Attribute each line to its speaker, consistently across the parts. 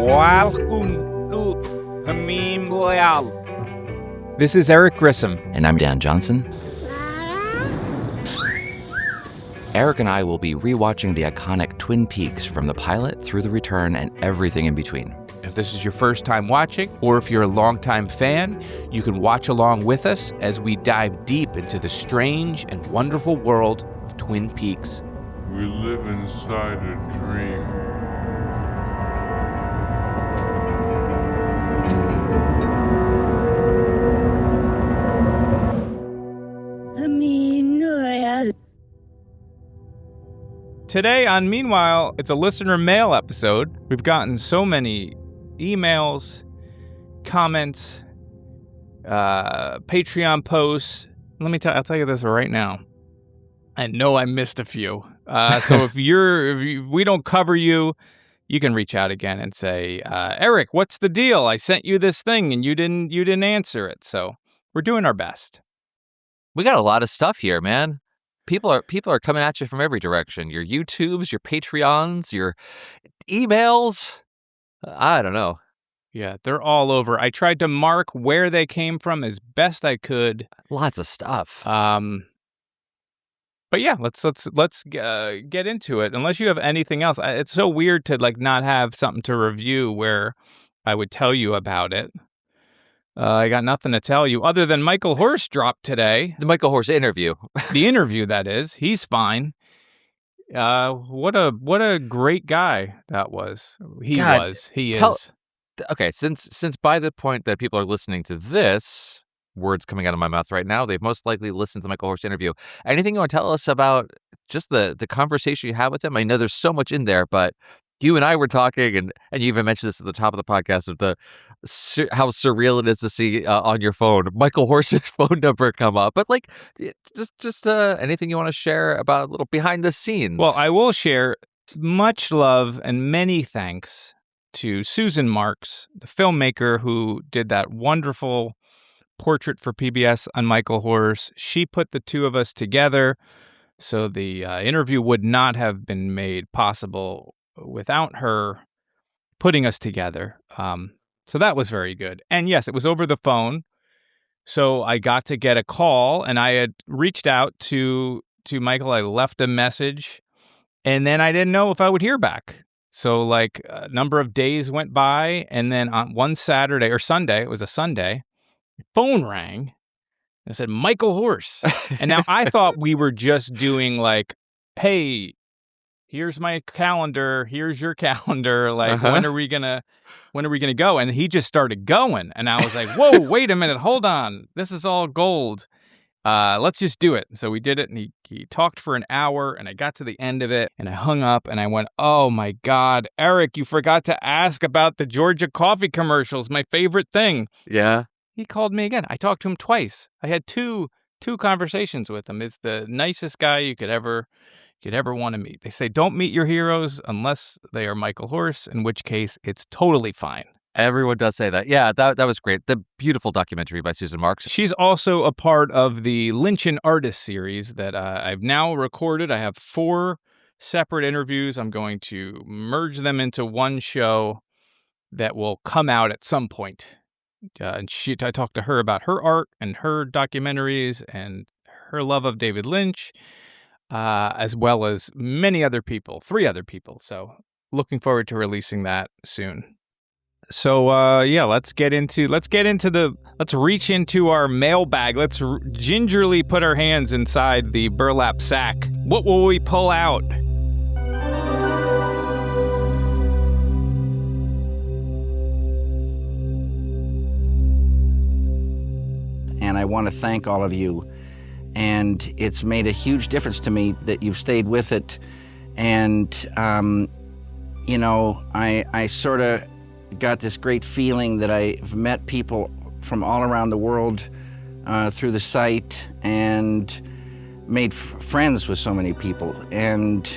Speaker 1: Welcome to Hamim Loyal. This is Eric Grissom.
Speaker 2: And I'm Dan Johnson. Eric and I will be rewatching the iconic Twin Peaks from the pilot through the return and everything in between.
Speaker 1: If this is your first time watching, or if you're a longtime fan, you can watch along with us as we dive deep into the strange and wonderful world of Twin Peaks.
Speaker 3: We live inside a dream.
Speaker 1: Today on Meanwhile, it's a listener mail episode. We've gotten so many emails, comments, Patreon posts. I'll tell you this right now. I know I missed a few. So if we don't cover you, you can reach out again and say, Eric, what's the deal? I sent you this thing and you didn't answer it. So we're doing our best.
Speaker 2: We got a lot of stuff here, man. People are coming at you from every direction. Your YouTubes, your Patreons, your emails. I don't know.
Speaker 1: Yeah, they're all over. I tried to mark where they came from as best I could.
Speaker 2: Lots of stuff.
Speaker 1: But yeah, let's get into it. Unless you have anything else, it's so weird to not have something to review where I would tell you about it. I got nothing to tell you other than Michael Horse dropped today.
Speaker 2: The Michael Horse interview.
Speaker 1: The interview, that is. He's fine. What a great guy that was. He is.
Speaker 2: Okay, since by the point that people are listening to this, words coming out of my mouth right now, they've most likely listened to the Michael Horse interview. Anything you want to tell us about just the conversation you had with him? I know there's so much in there, but you and I were talking, and you even mentioned this at the top of the podcast of how surreal it is to see on your phone Michael Horse's phone number come up. But just anything you want to share about a little behind the scenes?
Speaker 1: Well, I will share much love and many thanks to Susan Marks, the filmmaker who did that wonderful portrait for PBS on Michael Horse. She put the two of us together, so the interview would not have been made possible without her putting us together. So that was very good. And yes, it was over the phone. So I got to get a call, and I had reached out to Michael. I left a message, and then I didn't know if I would hear back. So a number of days went by, and then on one Saturday or Sunday, it was a Sunday, phone rang. I said, Michael Horse. And now I thought we were just doing hey, here's my calendar, here's your calendar, when are we gonna go? And he just started going, and I was like, whoa, wait a minute, hold on, this is all gold. Let's just do it. So we did it, and he talked for an hour, and I got to the end of it, and I hung up, and I went, oh my God, Eric, you forgot to ask about the Georgia coffee commercials, my favorite thing.
Speaker 2: Yeah.
Speaker 1: He called me again. I talked to him twice. I had two conversations with him. He's the nicest guy you could ever want to meet. They say don't meet your heroes unless they are Michael Horse, in which case it's totally fine.
Speaker 2: Everyone does say that. Yeah, that was great. The beautiful documentary by Susan Marks.
Speaker 1: She's also a part of the Lynch and Artist series that I've now recorded. I have 4 separate interviews. I'm going to merge them into one show that will come out at some point. And I talked to her about her art and her documentaries and her love of David Lynch, as well as many other people, 3 other people. So looking forward to releasing that soon. So let's reach into our mailbag. Let's gingerly put our hands inside the burlap sack. What will we pull out?
Speaker 4: And I want to thank all of you. And it's made a huge difference to me that you've stayed with it. And, I sort of got this great feeling that I've met people from all around the world through the site and made friends with so many people and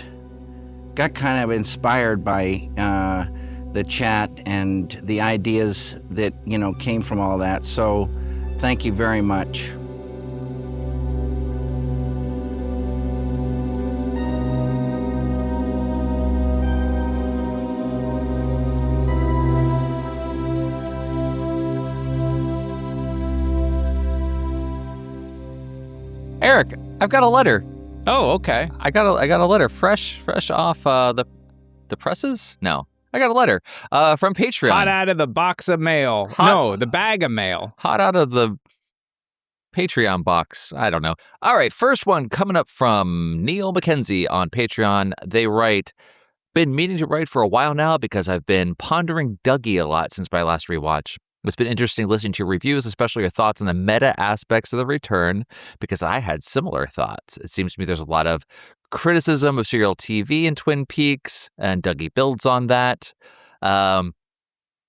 Speaker 4: got kind of inspired by the chat and the ideas that, came from all that. So thank you very much.
Speaker 2: Eric, I've got a letter.
Speaker 1: Oh, okay.
Speaker 2: I got a letter fresh off the presses. No, I got a letter from Patreon.
Speaker 1: Hot out of the box of mail. No, the bag of mail.
Speaker 2: Hot out of the Patreon box. I don't know. All right, first one coming up from Neil McKenzie on Patreon. They write, been meaning to write for a while now because I've been pondering Dougie a lot since my last rewatch. It's been interesting listening to your reviews, especially your thoughts on the meta aspects of the return, because I had similar thoughts. It seems to me there's a lot of criticism of serial TV in Twin Peaks, and Dougie builds on that.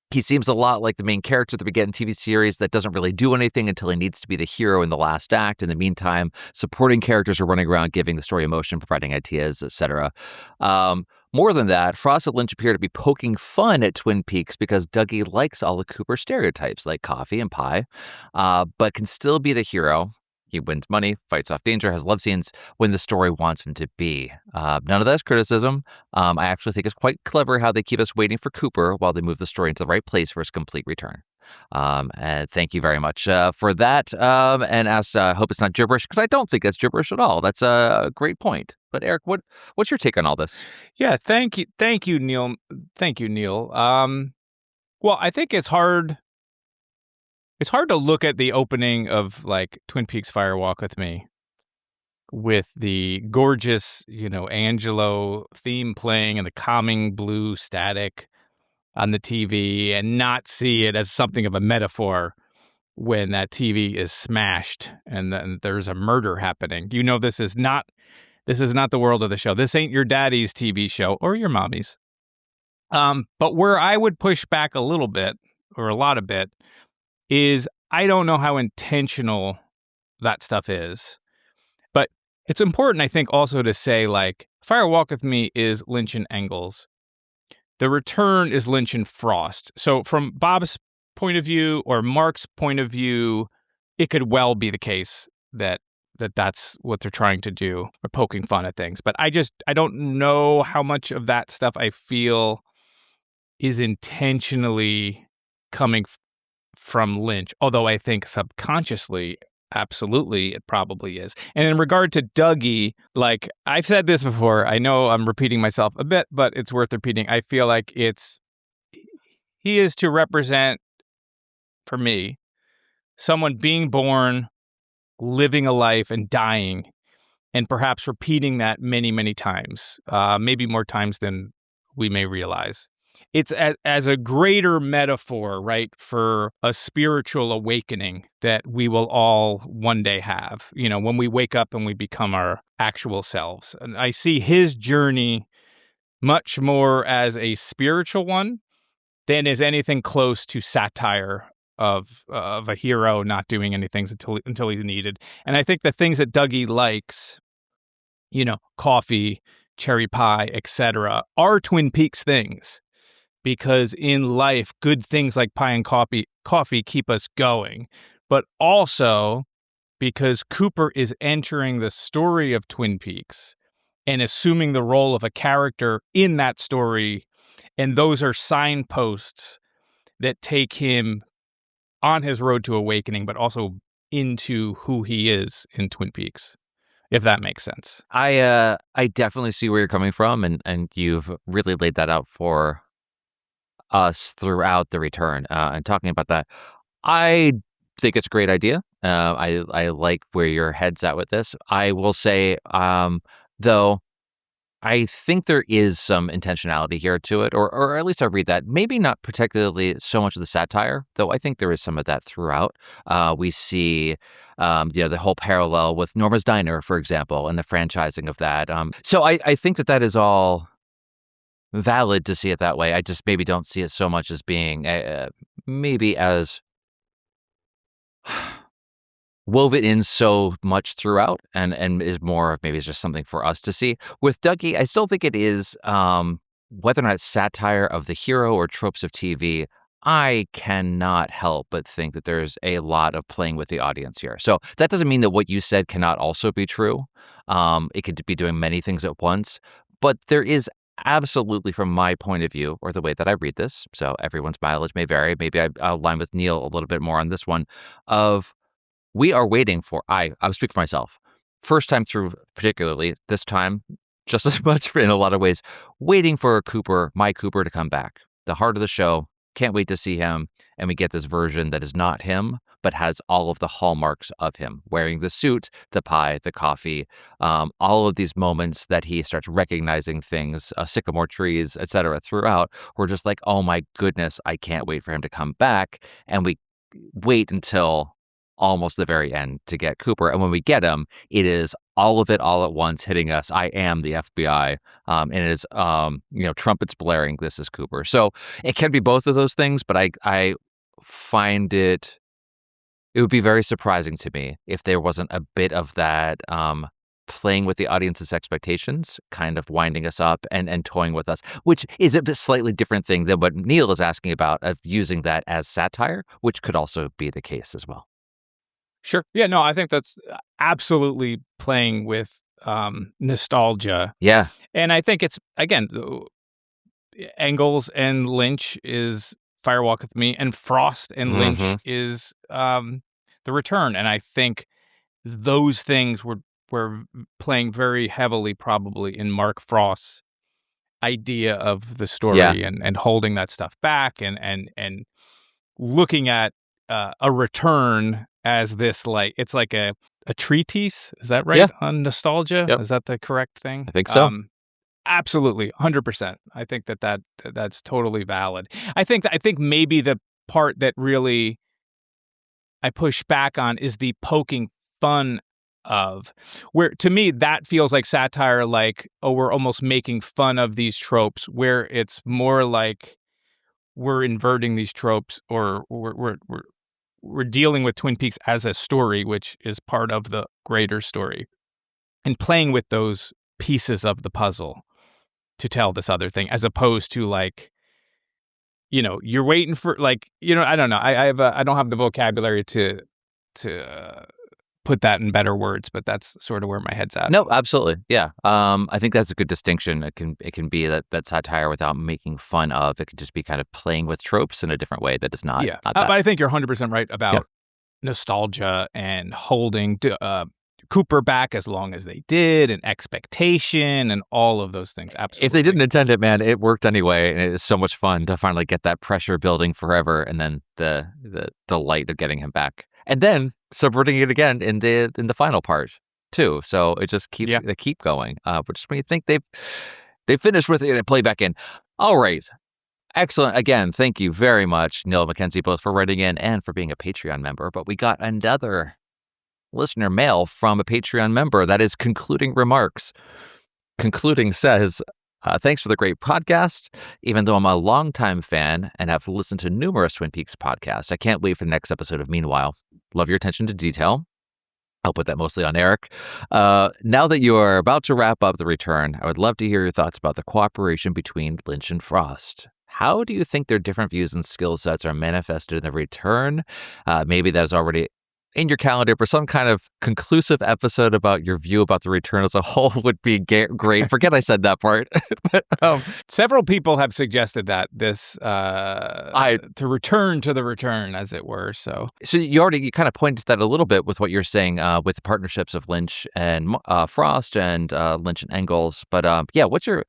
Speaker 2: He seems a lot like the main character that we get in TV series that doesn't really do anything until he needs to be the hero in the last act. In the meantime, supporting characters are running around giving the story emotion, providing ideas, etc. More than that, Frost and Lynch appear to be poking fun at Twin Peaks because Dougie likes all the Cooper stereotypes like coffee and pie, but can still be the hero. He wins money, fights off danger, has love scenes when the story wants him to be. None of that's criticism. I actually think it's quite clever how they keep us waiting for Cooper while they move the story into the right place for his complete return. And thank you very much for that. And hope it's not gibberish, because I don't think that's gibberish at all. That's a great point. But Eric, what's your take on all this?
Speaker 1: Yeah, thank you, Neil. Thank you, Neil. Well, I think it's hard. It's hard to look at the opening of like Twin Peaks Fire Walk with Me with the gorgeous, Angelo theme playing and the calming blue static on the TV and not see it as something of a metaphor when that TV is smashed and then there's a murder happening. This is not the world of the show. This ain't your daddy's TV show or your mommy's. But where I would push back a little bit or a lot of bit is I don't know how intentional that stuff is. But it's important, I think, also to say, like, Fire Walk With Me is Lynch and Engels. The Return is Lynch and Frost. So from Bob's point of view or Mark's point of view, it could well be the case that's what they're trying to do, or poking fun at things. But I don't know how much of that stuff I feel is intentionally coming from Lynch, although I think subconsciously, absolutely, it probably is. And in regard to Dougie, like I've said this before, I know I'm repeating myself a bit, but it's worth repeating. I feel like he is to represent, for me, someone being born, living a life and dying, and perhaps repeating that many, many times, maybe more times than we may realize. It's as a greater metaphor, right, for a spiritual awakening that we will all one day have, when we wake up and we become our actual selves. And I see his journey much more as a spiritual one than as anything close to satire of a hero not doing anything until he's needed. And I think the things that Dougie likes, coffee, cherry pie, etc., are Twin Peaks things. Because in life, good things like pie and coffee keep us going. But also because Cooper is entering the story of Twin Peaks and assuming the role of a character in that story. And those are signposts that take him on his road to awakening, but also into who he is in Twin Peaks, if that makes sense.
Speaker 2: I definitely see where you're coming from, and you've really laid that out for us throughout the return. And talking about that, I think it's a great idea. I like where your head's at with this. I will say, though, I think there is some intentionality here to it, or at least I read that. Maybe not particularly so much of the satire, though I think there is some of that throughout. We see, the whole parallel with Norma's Diner, for example, and the franchising of that. So I think that is all valid to see it that way. I just maybe don't see it so much as being maybe as woven in so much throughout, and is more of maybe it's just something for us to see. With Dougie, I still think it is whether or not it's satire of the hero or tropes of TV. I cannot help but think that there's a lot of playing with the audience here. So that doesn't mean that what you said cannot also be true. It could be doing many things at once, but there is absolutely, from my point of view, or the way that I read this, so everyone's mileage may vary. Maybe I'll align with Neil a little bit more on this one, of we are waiting for, I'll speak for myself. first time through particularly, this time just as much in a lot of ways, waiting for my Cooper to come back. The heart of the show, can't wait to see him. And we get this version that is not him, but has all of the hallmarks of him, wearing the suit, the pie, the coffee, all of these moments that he starts recognizing things, sycamore trees, etc. throughout. We're just like, oh my goodness, I can't wait for him to come back. And we wait until almost the very end to get Cooper. And when we get him, it is all of it all at once hitting us. I am the FBI. And it is, trumpets blaring. This is Cooper. So it can be both of those things, but I find it would be very surprising to me if there wasn't a bit of that playing with the audience's expectations, kind of winding us up and toying with us, which is a slightly different thing than what Neil is asking about, of using that as satire, which could also be the case as well.
Speaker 1: Sure. Yeah, no, I think that's absolutely playing with nostalgia.
Speaker 2: Yeah.
Speaker 1: And I think it's, again, Engels and Lynch is Firewalk with Me, and Frost and Lynch is The Return. And I think those things were playing very heavily probably in Mark Frost's idea of the story and holding that stuff back and looking at a return as this, like, it's like a treatise. Is that right?
Speaker 2: Yeah.
Speaker 1: On nostalgia?
Speaker 2: Yep.
Speaker 1: Is that the correct thing?
Speaker 2: I think so.
Speaker 1: Absolutely, 100%. I think that's totally valid. I think maybe the part that really I push back on is the poking fun of, where to me that feels like satire, like, oh, we're almost making fun of these tropes, where it's more like we're inverting these tropes, or we're dealing with Twin Peaks as a story, which is part of the greater story, and playing with those pieces of the puzzle to tell this other thing, as opposed to, like, you're waiting for, like, I don't know. I don't have the vocabulary to put that in better words, but that's sort of where my head's at.
Speaker 2: No, absolutely. Yeah. I think that's a good distinction. It can be that satire without making fun of. It could just be kind of playing with tropes in a different way that is not.
Speaker 1: Yeah.
Speaker 2: Not that.
Speaker 1: But I think you're 100% right about nostalgia and holding Cooper back as long as they did, and expectation and all of those things. Absolutely.
Speaker 2: If they didn't intend it, man, it worked anyway. And it is so much fun to finally get that pressure building forever, and then the delight of getting him back. And then subverting it again in the final part too. So it just keeps they keep going. Which when you think they've finished with it, and play back in. All right. Excellent. Again, thank you very much, Neil and Mackenzie, both for writing in and for being a Patreon member. But we got another listener mail from a Patreon member that is concluding remarks. Concluding says, thanks for the great podcast. Even though I'm a longtime fan and have listened to numerous Twin Peaks podcasts, I can't wait for the next episode of Meanwhile. Love your attention to detail. I'll put that mostly on Eric. Now that you are about to wrap up The Return, I would love to hear your thoughts about the cooperation between Lynch and Frost. How do you think their different views and skill sets are manifested in The Return? Maybe that is already in your calendar for some kind of conclusive episode about your view about The Return as a whole would be great. Forget I said that part. But,
Speaker 1: several people have suggested that this to return to The Return, as it were. So
Speaker 2: you kind of pointed to that a little bit with what you're saying with the partnerships of Lynch and Frost and Lynch and Engels. But what's your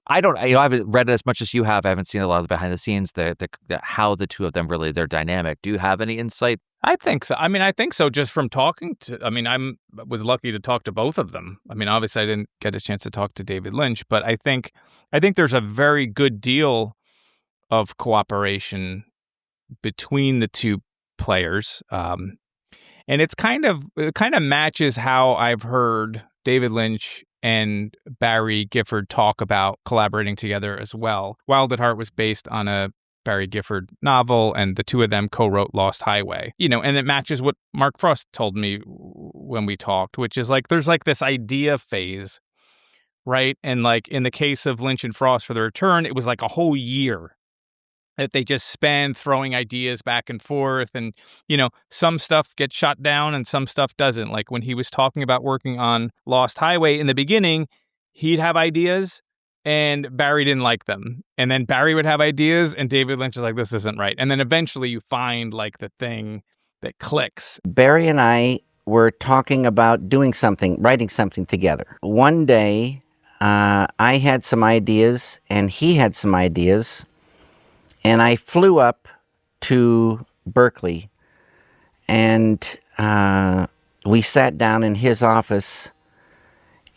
Speaker 2: I haven't read it as much as you have. I haven't seen a lot of the behind the scenes, how the two of them really, their dynamic. Do you have any insight?
Speaker 1: I think so. I think so just from talking to, I was lucky to talk to both of them. Obviously I didn't get a chance to talk to David Lynch, but I think there's a very good deal of cooperation between the two players. And it kind of matches how I've heard David Lynch and Barry Gifford talk about collaborating together as well. Wild at Heart was based on a Barry Gifford novel, and the two of them co-wrote Lost Highway. And it matches what Mark Frost told me when we talked, which is like there's like this idea phase, right? And like in the case of Lynch and Frost for The Return, it was like a whole year that they just spend throwing ideas back and forth, and some stuff gets shot down and some stuff doesn't. Like when he was talking about working on Lost Highway in the beginning, he'd have ideas and Barry didn't like them, and then Barry would have ideas and David Lynch is like, this isn't right, and then eventually you find like the thing that clicks.
Speaker 4: Barry and I were talking about writing something together. One day, I had some ideas and he had some ideas, and I flew up to Berkeley, and we sat down in his office,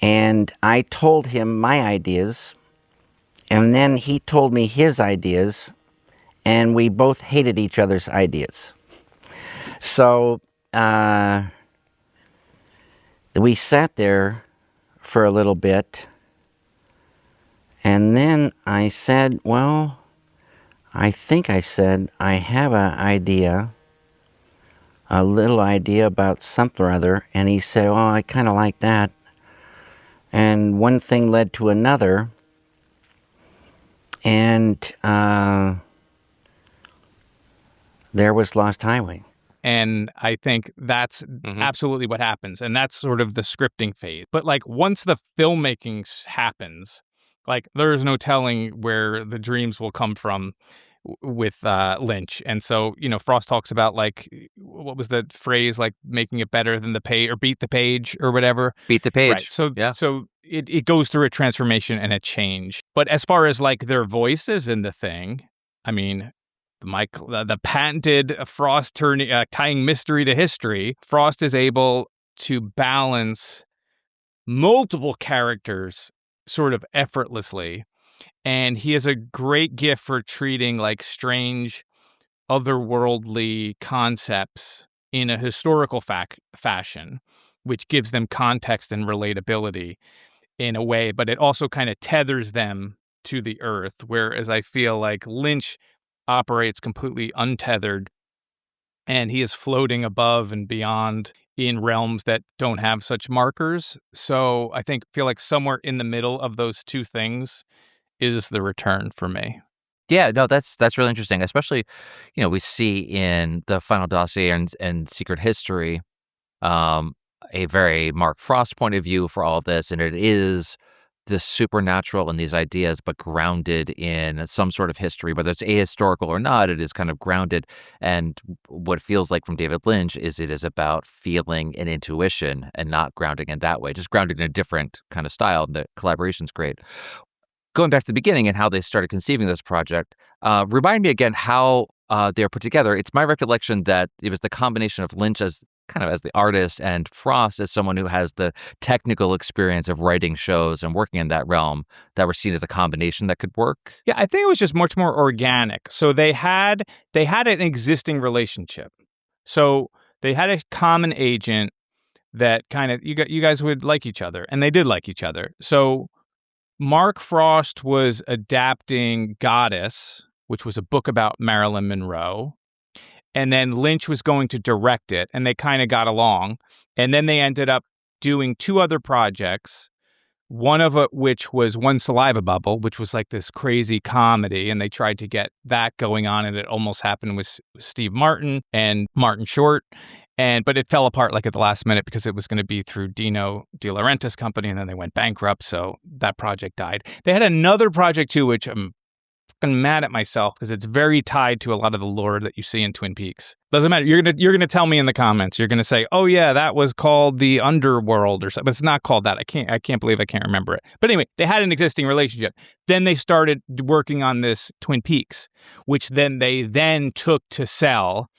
Speaker 4: and I told him my ideas, and then he told me his ideas, and we both hated each other's ideas. So we sat there for a little bit, and then I said, well, I think I said, I have a little idea about something or other. And he said, oh, I kind of like that. And one thing led to another. And there was Lost Highway.
Speaker 1: And I think that's absolutely what happens. And that's sort of the scripting phase. But like once the filmmaking happens, like there is no telling where the dreams will come from with Lynch. And so, you know, Frost talks about like, what was the phrase, like making it better than the page or beat the page or whatever.
Speaker 2: Beat the page.
Speaker 1: Right. So,
Speaker 2: yeah.
Speaker 1: So it goes through a transformation and a change. But as far as like their voices in the thing, I mean, the patented Frost tying mystery to history, Frost is able to balance multiple characters sort of effortlessly. And he has a great gift for treating like strange, otherworldly concepts in a historical fashion, which gives them context and relatability in a way, but it also kind of tethers them to the earth. Whereas I feel like Lynch operates completely untethered, and he is floating above and beyond in realms that don't have such markers. So I feel like somewhere in the middle of those two things is the return for me.
Speaker 2: Yeah, no, that's really interesting. Especially, you know, we see in the Final Dossier and Secret History, a very Mark Frost point of view for all of this, and it is the supernatural and these ideas, but grounded in some sort of history, whether it's ahistorical or not. It is kind of grounded, and what it feels like from David Lynch is it is about feeling and intuition, and not grounding in that way, just grounded in a different kind of style. The collaboration's great. Going back to the beginning and how they started conceiving this project, remind me again how they're put together. It's my recollection that it was the combination of Lynch as kind of as the artist and Frost as someone who has the technical experience of writing shows and working in that realm that were seen as a combination that could work.
Speaker 1: Yeah, I think it was just much more organic. So they had an existing relationship. So they had a common agent that kind of you guys would like each other, and they did like each other. So Mark Frost was adapting Goddess, which was a book about Marilyn Monroe. And then Lynch was going to direct it, and they kind of got along. And then they ended up doing two other projects, one of which was One Saliva Bubble, which was like this crazy comedy. And they tried to get that going on, and it almost happened with Steve Martin and Martin Short. But it fell apart like at the last minute because it was going to be through Dino De Laurentiis' company, and then they went bankrupt, so that project died. They had another project too, which I'm fucking mad at myself because it's very tied to a lot of the lore that you see in Twin Peaks. Doesn't matter. You're gonna tell me in the comments. You're gonna say, "Oh yeah, that was called the Underworld" or something, but it's not called that. I can't believe I can't remember it. But anyway, they had an existing relationship. Then they started working on this Twin Peaks, which they took to sell.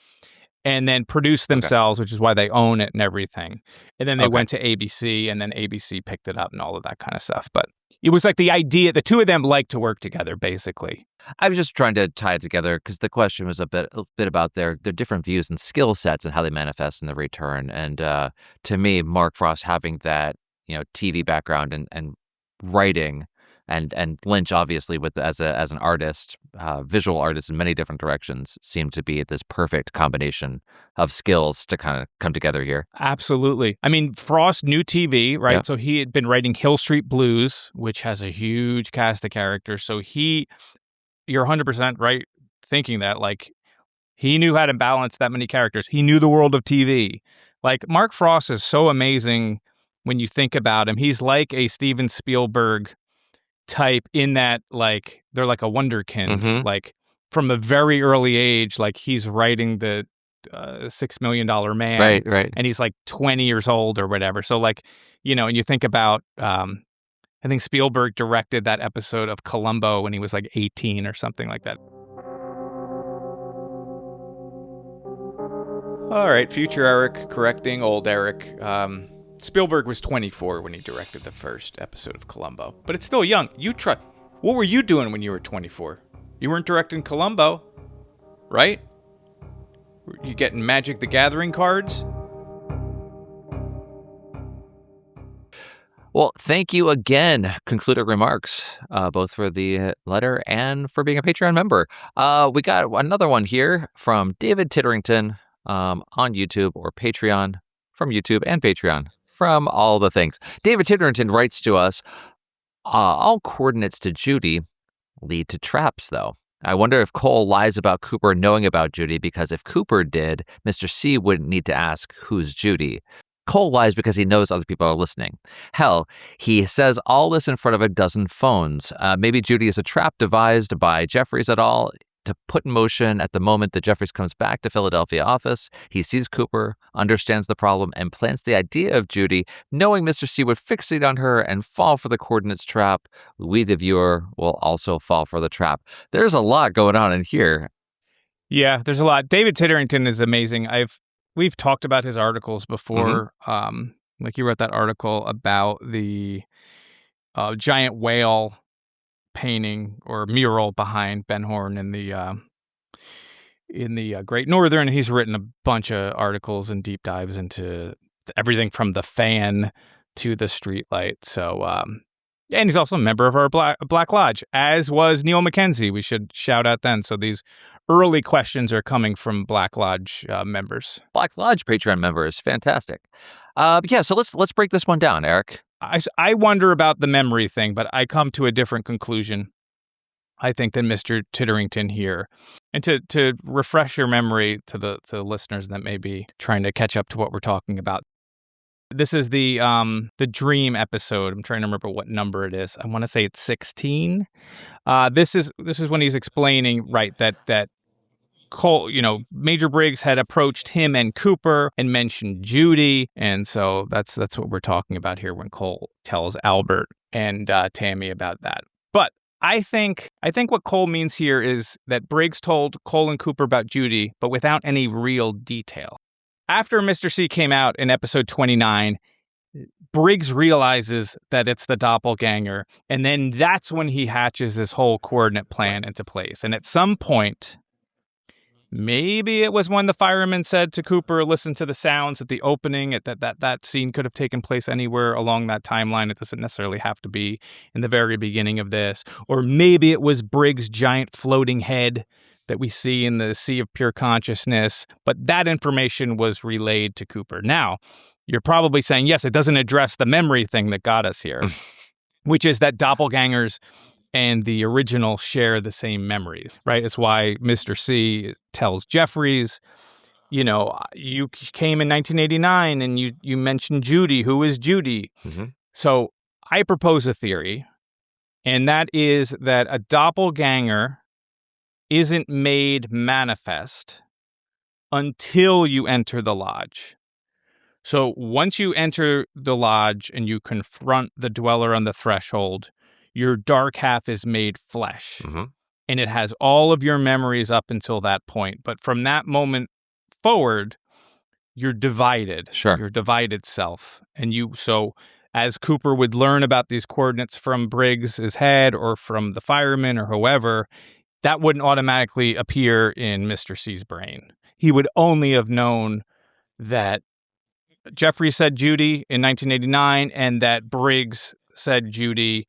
Speaker 1: And then produced themselves, which is why they own it and everything. And then they went to ABC, and then ABC picked it up and all of that kind of stuff. But it was like the idea, the two of them like to work together, basically.
Speaker 2: I was just trying to tie it together because the question was a bit about their different views and skill sets and how they manifest in the return. And to me, Mark Frost having that, you know, TV background and writing, and Lynch obviously as an artist, visual artist in many different directions, seemed to be this perfect combination of skills to kind of come together here.
Speaker 1: Absolutely. I mean, Frost knew TV, right?
Speaker 2: Yeah.
Speaker 1: So he had been writing Hill Street Blues, which has a huge cast of characters. So you're 100% right thinking that, like, he knew how to balance that many characters. He knew the world of TV. Like, Mark Frost is so amazing when you think about him. He's like a Steven Spielberg type in that, like, they're like a wonderkind. Like, from a very early age, like, he's writing the $6 million man.
Speaker 2: Right.
Speaker 1: And he's like 20 years old or whatever. So like, and you think about, I think Spielberg directed that episode of Columbo when he was like 18 or something like that. All right, future Eric correcting old Eric. Spielberg was 24 when he directed the first episode of Columbo, but it's still young. What were you doing when you were 24? You weren't directing Columbo, right? Were you getting Magic the Gathering cards?
Speaker 2: Well, thank you again, Concluded Remarks, both for the letter and for being a Patreon member. We got another one here from David Titterington on YouTube or Patreon, from YouTube and Patreon, from all the things. David Titterington writes to us, all coordinates to Judy lead to traps, though. I wonder if Cole lies about Cooper knowing about Judy, because if Cooper did, Mr. C wouldn't need to ask, who's Judy? Cole lies because he knows other people are listening. Hell, he says all this in front of a dozen phones. Maybe Judy is a trap devised by Jeffries et al. To put in motion at the moment that Jeffries comes back to Philadelphia office. He sees Cooper, understands the problem, and plants the idea of Judy, knowing Mr. C would fixate on her and fall for the coordinates trap. We, the viewer, will also fall for the trap. There's a lot going on in here.
Speaker 1: Yeah, there's a lot. David Titterington is amazing. We've talked about his articles before. Like you wrote that article about the giant whale painting or mural behind Ben Horn in the Great Northern. He's written a bunch of articles and deep dives into everything from the fan to the streetlight. So, and he's also a member of our Black Lodge, as was Neil Mackenzie. We should shout out then. So these early questions are coming from Black Lodge members.
Speaker 2: Black Lodge Patreon members, fantastic. Yeah, so let's break this one down, Eric.
Speaker 1: I wonder about the memory thing, but I come to a different conclusion, I think, than Mr. Titterington here. And to refresh your memory to the listeners that may be trying to catch up to what we're talking about, this is the dream episode. I'm trying to remember what number it is. I want to say it's 16. This is when he's explaining, right, that Cole, Major Briggs had approached him and Cooper and mentioned Judy, and so that's what we're talking about here when Cole tells Albert and Tammy about that. But I think what Cole means here is that Briggs told Cole and Cooper about Judy, but without any real detail. After Mr. C came out in episode 29, Briggs realizes that it's the doppelganger, and then that's when he hatches this whole coordinate plan into place. And at some point, maybe it was when the fireman said to Cooper, listen to the sounds at the opening, that scene could have taken place anywhere along that timeline. It doesn't necessarily have to be in the very beginning of this. Or maybe it was Briggs' giant floating head that we see in the Sea of Pure Consciousness, but that information was relayed to Cooper. Now, you're probably saying, yes, it doesn't address the memory thing that got us here, which is that doppelgangers and the original share the same memories, right? It's why Mr. C tells Jeffries, you came in 1989 and you mentioned Judy. Who is Judy? Mm-hmm. So I propose a theory, and that is that a doppelganger isn't made manifest until you enter the lodge. So once you enter the lodge and you confront the dweller on the threshold, your dark half is made flesh, and it has all of your memories up until that point. But from that moment forward, you're divided.
Speaker 2: Sure.
Speaker 1: Your divided self. And so as Cooper would learn about these coordinates from Briggs' head or from the fireman or whoever, that wouldn't automatically appear in Mr. C's brain. He would only have known that Jeffries said Judy in 1989 and that Briggs said Judy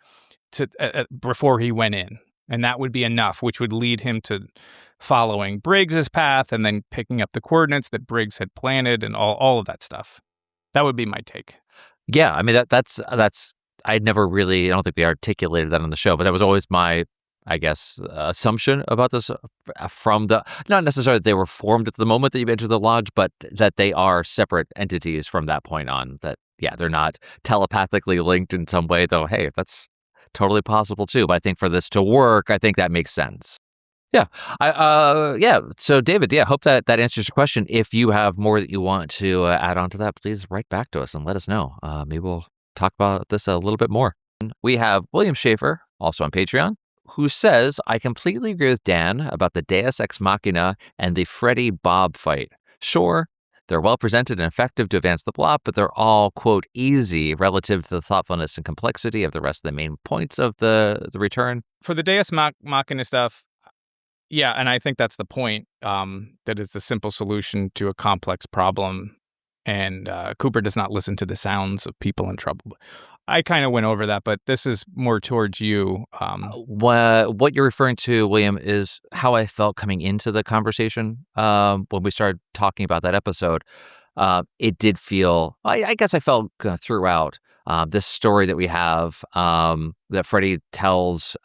Speaker 1: before he went in. And that would be enough, which would lead him to following Briggs' path and then picking up the coordinates that Briggs had planted and all of that stuff. That would be my take.
Speaker 2: Yeah, I mean, that's I never really, I don't think we articulated that on the show, but that was always my, I guess, assumption about this from not necessarily that they were formed at the moment that you enter the lodge, but that they are separate entities from that point on. That, yeah, they're not telepathically linked in some way, though, hey, that's totally possible too. But I think for this to work, I think that makes sense. Yeah. So, David, hope that answers your question. If you have more that you want to add on to that, please write back to us and let us know. Maybe we'll talk about this a little bit more. We have William Schaefer, also on Patreon, who says, I completely agree with Dan about the Deus Ex Machina and the Freddy Bob fight. Sure, they're well presented and effective to advance the plot, but they're all, quote, easy relative to the thoughtfulness and complexity of the rest of the main points of the return.
Speaker 1: For the Deus Machina stuff, yeah, and I think that's the point, that is the simple solution to a complex problem, and Cooper does not listen to the sounds of people in trouble. I kind of went over that, but this is more towards you.
Speaker 2: What you're referring to, William, is how I felt coming into the conversation when we started talking about that episode. It did feel, I guess I felt throughout this story that we have that Freddy tells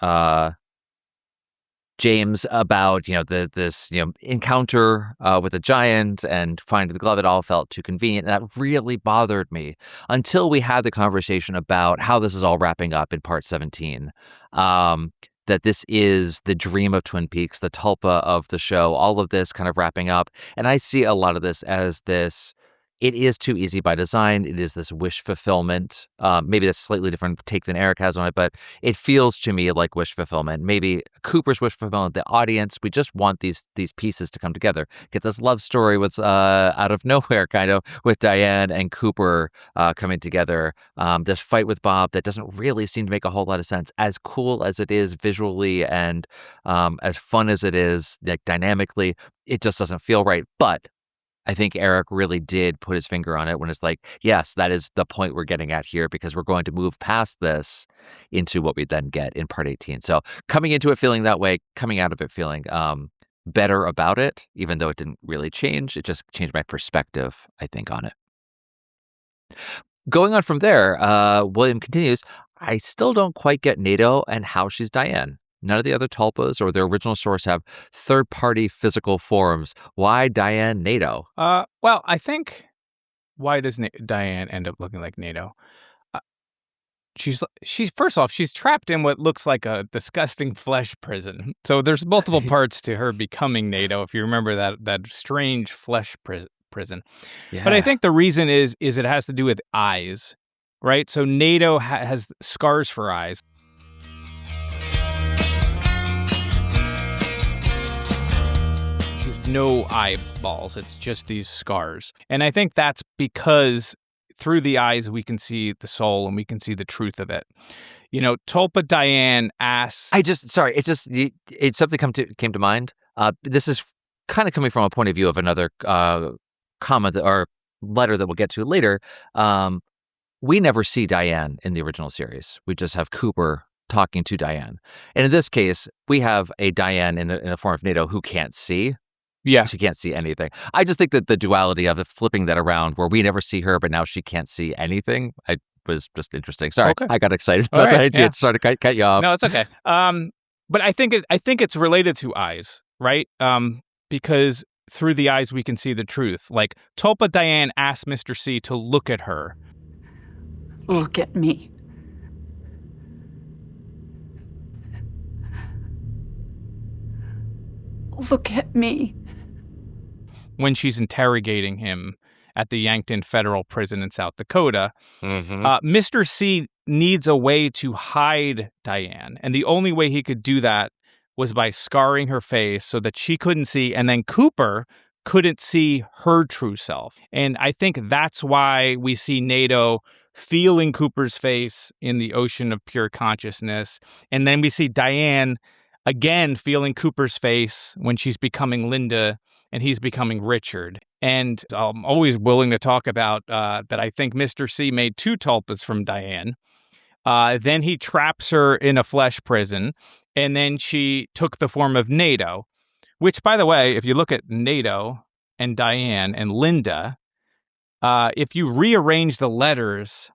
Speaker 2: James about, this encounter with a giant and finding the glove. It all felt too convenient. And that really bothered me until we had the conversation about how this is all wrapping up in part 17. That this is the dream of Twin Peaks, the tulpa of the show, all of this kind of wrapping up. And I see a lot of this as this. It is too easy by design. It is this wish fulfillment. Maybe that's a slightly different take than Eric has on it, but it feels to me like wish fulfillment. Maybe Cooper's wish fulfillment, the audience, we just want these pieces to come together. Get this love story with out of nowhere, kind of, with Diane and Cooper coming together. This fight with Bob that doesn't really seem to make a whole lot of sense. As cool as it is visually and as fun as it is, like dynamically, it just doesn't feel right. But I think Eric really did put his finger on it when it's like, yes, that is the point we're getting at here, because we're going to move past this into what we then get in part 18. So coming into it feeling that way, coming out of it feeling better about it, even though it didn't really change. It just changed my perspective, I think, on it. Going on from there, William continues, I still don't quite get Naido and how she's Diane. None of the other tulpas or their original source have third-party physical forms. Why Diane Naido?
Speaker 1: Well, I think, why does Diane end up looking like Naido? She's first off, she's trapped in what looks like a disgusting flesh prison. So there's multiple parts to her becoming Naido, if you remember that strange flesh prison.
Speaker 2: Yeah.
Speaker 1: But I think the reason is it has to do with eyes, right? So Naido has scars for eyes. No eyeballs. It's just these scars. And I think that's because through the eyes we can see the soul and we can see the truth of it. Tulpa Diane asks...
Speaker 2: It's something came to mind. This is kind of coming from a point of view of another comment or letter that we'll get to later. We never see Diane in the original series. We just have Cooper talking to Diane. And in this case, we have a Diane in the form of Naido who can't see. Yeah. She can't see anything. I just think that the duality of it, flipping that around where we never see her, but now she can't see anything, was just interesting. Sorry, okay. I got excited about that idea. Sorry to cut you off.
Speaker 1: No, it's okay. But I think it's related to eyes, right? Because through the eyes we can see the truth. Like Tulpa Diane asked Mr. C to look at her.
Speaker 5: Look at me. Look at me.
Speaker 1: When she's interrogating him at the Yankton Federal Prison in South Dakota, Mr. C needs a way to hide Diane. And the only way he could do that was by scarring her face so that she couldn't see. And then Cooper couldn't see her true self. And I think that's why we see Naido feeling Cooper's face in the ocean of pure consciousness. And then we see Diane again feeling Cooper's face when she's becoming Linda and he's becoming Richard. And I'm always willing to talk about that I think Mr. C made 2 tulpas from Diane. Then he traps her in a flesh prison, and then she took the form of Naido, which, by the way, if you look at Naido and Diane and Linda, if you rearrange the letters,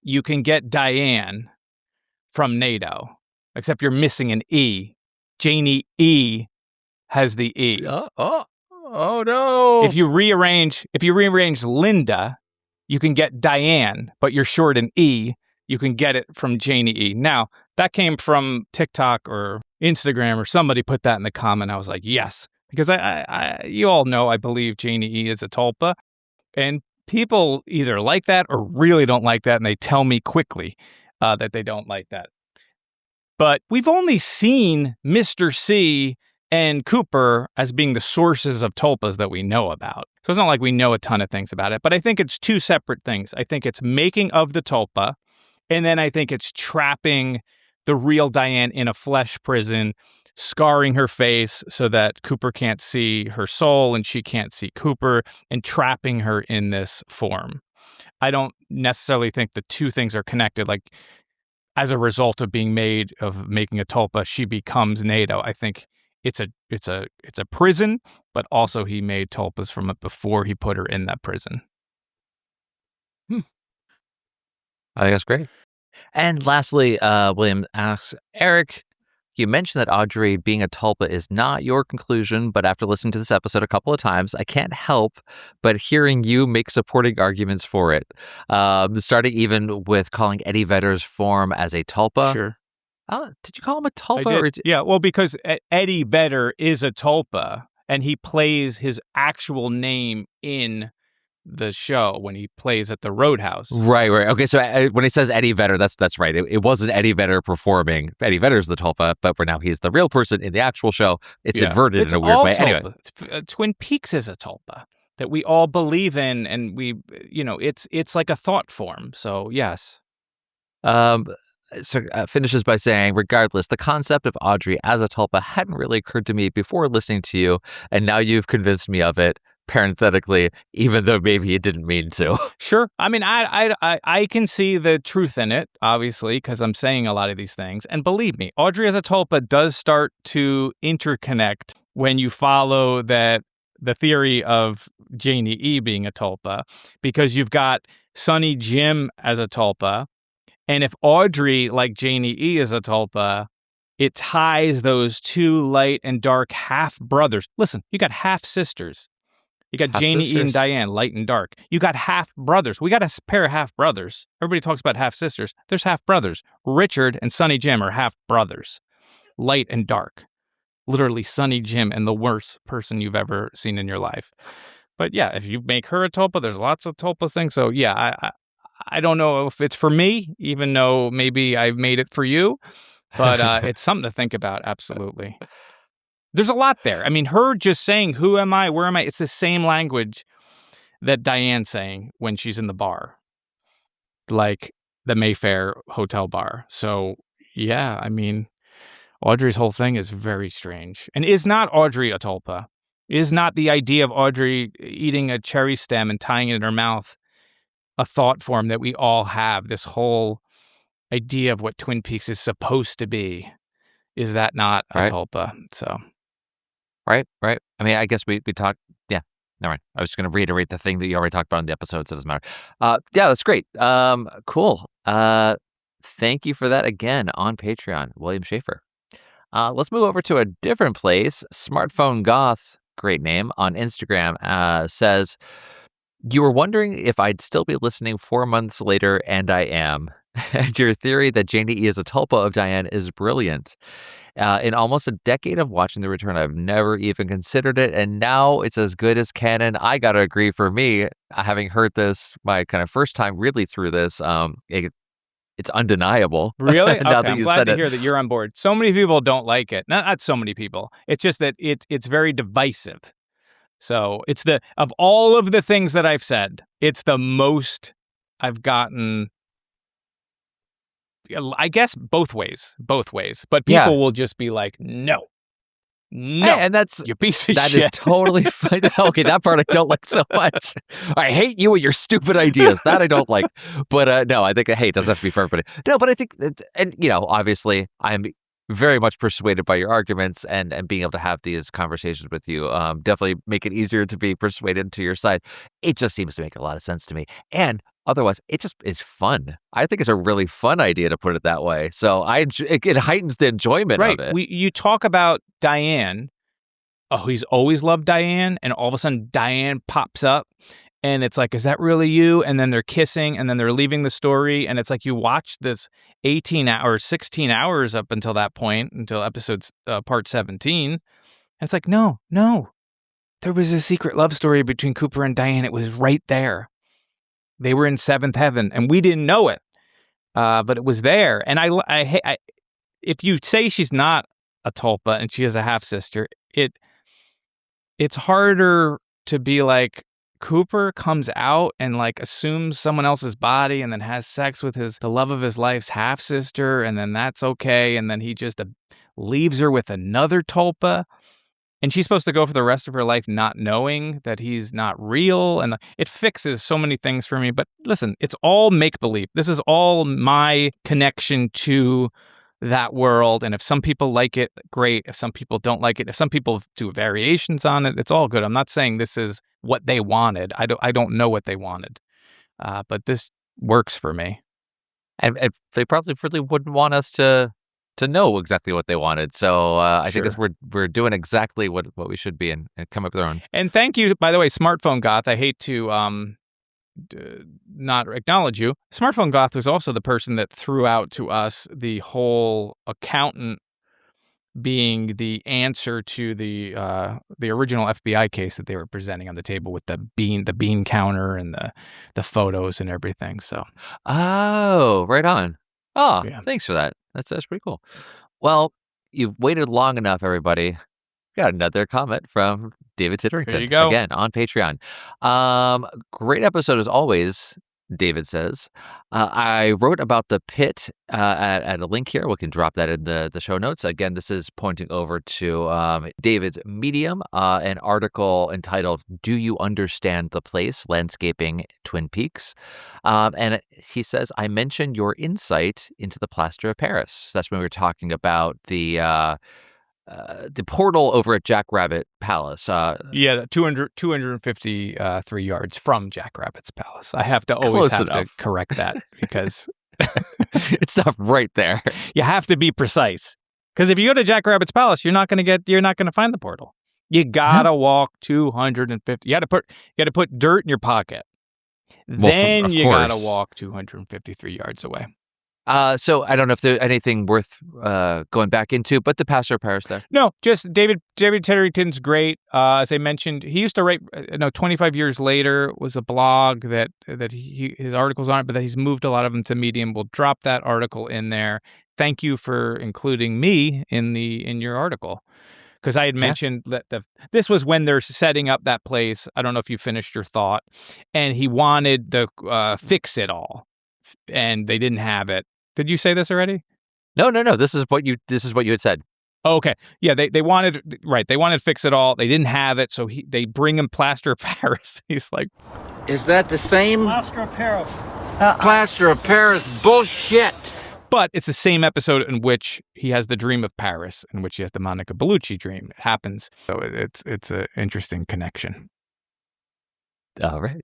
Speaker 1: you can get Diane from Naido, except you're missing an E. Janie E has the E.
Speaker 2: Oh no.
Speaker 1: If you rearrange Linda, you can get Diane, but you're short an E. You can get it from Janie E. Now, that came from TikTok or Instagram or somebody put that in the comment. I was like, yes, because you all know I believe Janie E is a tulpa, and people either like that or really don't like that, and they tell me quickly that they don't like that. But we've only seen Mr. C and Cooper as being the sources of tulpas that we know about. So it's not like we know a ton of things about it, but I think it's two separate things. I think it's making of the tulpa, and then I think it's trapping the real Diane in a flesh prison, scarring her face so that Cooper can't see her soul and she can't see Cooper, and trapping her in this form. I don't necessarily think the two things are connected. Like, as a result of making a tulpa, she becomes Naido. I think it's a prison, but also he made tulpas from it before he put her in that prison.
Speaker 2: I think that's great. And lastly, William asks, Eric, you mentioned that Audrey being a tulpa is not your conclusion, but after listening to this episode a couple of times, I can't help but hearing you make supporting arguments for it. Starting even with calling Eddie Vedder's form as a tulpa.
Speaker 1: Sure.
Speaker 2: Did you call him a tulpa?
Speaker 1: I did. Yeah, well, because Eddie Vedder is a tulpa, and he plays his actual name in the show when he plays at the Roadhouse.
Speaker 2: Right. Okay, so when he says Eddie Vedder, that's right. It wasn't Eddie Vedder performing. Eddie Vedder's the tulpa, but for now he's the real person in the actual show. It's inverted in a weird way.
Speaker 1: Tulpa.
Speaker 2: Anyway,
Speaker 1: Twin Peaks is a tulpa that we all believe in, and it's like a thought form. So yes.
Speaker 2: Finishes by saying, regardless, the concept of Audrey as a tulpa hadn't really occurred to me before listening to you, and now you've convinced me of it. Parenthetically, even though maybe you didn't mean to.
Speaker 1: Sure. I mean, I can see the truth in it, obviously, because I'm saying a lot of these things. And believe me, Audrey as a tulpa does start to interconnect when you follow the theory of Janie E being a tulpa, because you've got Sonny Jim as a tulpa. And if Audrey, like Janie E, is a tulpa, it ties those two light and dark half brothers. Listen, you got half sisters. You got Janie E and Diane, light and dark. You got half brothers. We got a pair of half brothers. Everybody talks about half sisters. There's half brothers. Richard and Sonny Jim are half brothers, light and dark. Literally, Sonny Jim and the worst person you've ever seen in your life. But yeah, if you make her a tulpa, there's lots of tulpa things. So yeah, I don't know if it's for me, even though maybe I've made it for you. But it's something to think about. Absolutely. There's a lot there. I mean, her just saying, who am I? Where am I? It's the same language that Diane's saying when she's in the bar, like the Mayfair hotel bar. So, yeah, I mean, Audrey's whole thing is very strange. And is not Audrey a tulpa? Is not the idea of Audrey eating a cherry stem and tying it in her mouth a thought form that we all have? This whole idea of what Twin Peaks is supposed to be. Is that not a tulpa? So...
Speaker 2: Right. I mean, I guess we talked. Yeah. Never mind. I was just going to reiterate the thing that you already talked about in the episode, so it doesn't matter. Yeah, that's great. Cool. Thank you for that again on Patreon, William Schaefer. Let's move over to a different place. Smartphone Goth, great name, on Instagram says, you were wondering if I'd still be listening 4 months later, and I am. And your theory that Janie E is a tulpa of Diane is brilliant. In almost a decade of watching The Return, I've never even considered it, and now it's as good as canon. I gotta agree, for me, having heard this my kind of first time really through this, it's undeniable.
Speaker 1: Really?
Speaker 2: Now
Speaker 1: okay,
Speaker 2: that
Speaker 1: I'm
Speaker 2: you've
Speaker 1: glad
Speaker 2: said
Speaker 1: to
Speaker 2: it.
Speaker 1: hear that you're on board. So many people don't like it. Not so many people. It's just that it's very divisive. So it's of all of the things that I've said, it's the most I've gotten... I guess both ways, but people will just be like, no,
Speaker 2: and that's
Speaker 1: you piece of
Speaker 2: that
Speaker 1: shit.
Speaker 2: is totally fine. Okay, that part I don't like so much. I hate you and your stupid ideas. That I don't like. But no, I think hate doesn't have to be for everybody. No, but I think that, and obviously I'm very much persuaded by your arguments, and being able to have these conversations with you definitely make it easier to be persuaded to your side. It just seems to make a lot of sense to me. And otherwise, it just is fun. I think it's a really fun idea, to put it that way. So it heightens the enjoyment of it.
Speaker 1: You talk about Diane. Oh, he's always loved Diane, and all of a sudden Diane pops up, And it's like, is that really you? And then they're kissing, and then they're leaving the story. And it's like you watch this 18 or 16 hours up until that point, until episode's part 17. And it's like, no. There was a secret love story between Cooper and Diane. It was right there. They were in seventh heaven, and we didn't know it. But it was there. And I if you say she's not a tulpa and she is a half-sister, it's harder to be like, Cooper comes out and like assumes someone else's body and then has sex with the love of his life's half-sister, and then that's okay, and then he just leaves her with another tulpa, and she's supposed to go for the rest of her life not knowing that he's not real, and it fixes so many things for me. But listen, it's all make-believe. This is all my connection to that world, and if some people like it, great. If some people don't like it, if some people do variations on it, it's all good. I'm not saying this is what they wanted. I don't know what they wanted, but this works for me.
Speaker 2: And they probably really wouldn't want us to know exactly what they wanted. So I think we're doing exactly what we should be and come up with our own.
Speaker 1: And thank you, by the way, Smartphone Goth. I hate to not acknowledge you. Smartphone Goth was also the person that threw out to us the whole accountant being the answer to the original FBI case that they were presenting on the table with the bean counter and the photos and everything. So,
Speaker 2: oh, right on. Oh,
Speaker 1: yeah.
Speaker 2: Thanks for that. That's pretty cool. Well, you've waited long enough, everybody. Got another comment from David Titterington.
Speaker 1: There you go.
Speaker 2: Again, on Patreon. Great episode as always, David says. I wrote about the pit at a link here. We can drop that in the show notes. Again, this is pointing over to David's Medium, an article entitled, "Do You Understand the Place? Landscaping Twin Peaks." And he says, I mentioned your insight into the plaster of Paris. So that's when we were talking about the portal over at Jackrabbit Palace.
Speaker 1: Yeah, 253 yards from Jackrabbit's palace. I have to always to correct that because
Speaker 2: it's not right there.
Speaker 1: You have to be precise. Because if you go to Jackrabbit's palace, you're not going to find the portal. You gotta walk 250. You gotta put dirt in your pocket. Then you gotta walk 253 yards away.
Speaker 2: So I don't know if there's anything worth going back into, but the plaster of Paris there.
Speaker 1: No, just David Titterington's great. As I mentioned, he used to write. 25 years later was a blog that his articles on it, but that he's moved a lot of them to Medium. We'll drop that article in there. Thank you for including me in your article, because I had mentioned that this was when they're setting up that place. I don't know if you finished your thought, and he wanted the fix it all, and they didn't have it. Did you say this already?
Speaker 2: No. This is what you had said.
Speaker 1: Oh, okay. Yeah, they wanted fix it all. They didn't have it, so they bring him plaster of Paris. He's like,
Speaker 4: Is that the same?
Speaker 6: Plaster of Paris.
Speaker 4: Plaster of Paris bullshit.
Speaker 1: but it's the same episode in which he has the dream of Paris, in which he has the Monica Bellucci dream. It happens. So it's an interesting connection.
Speaker 2: All right.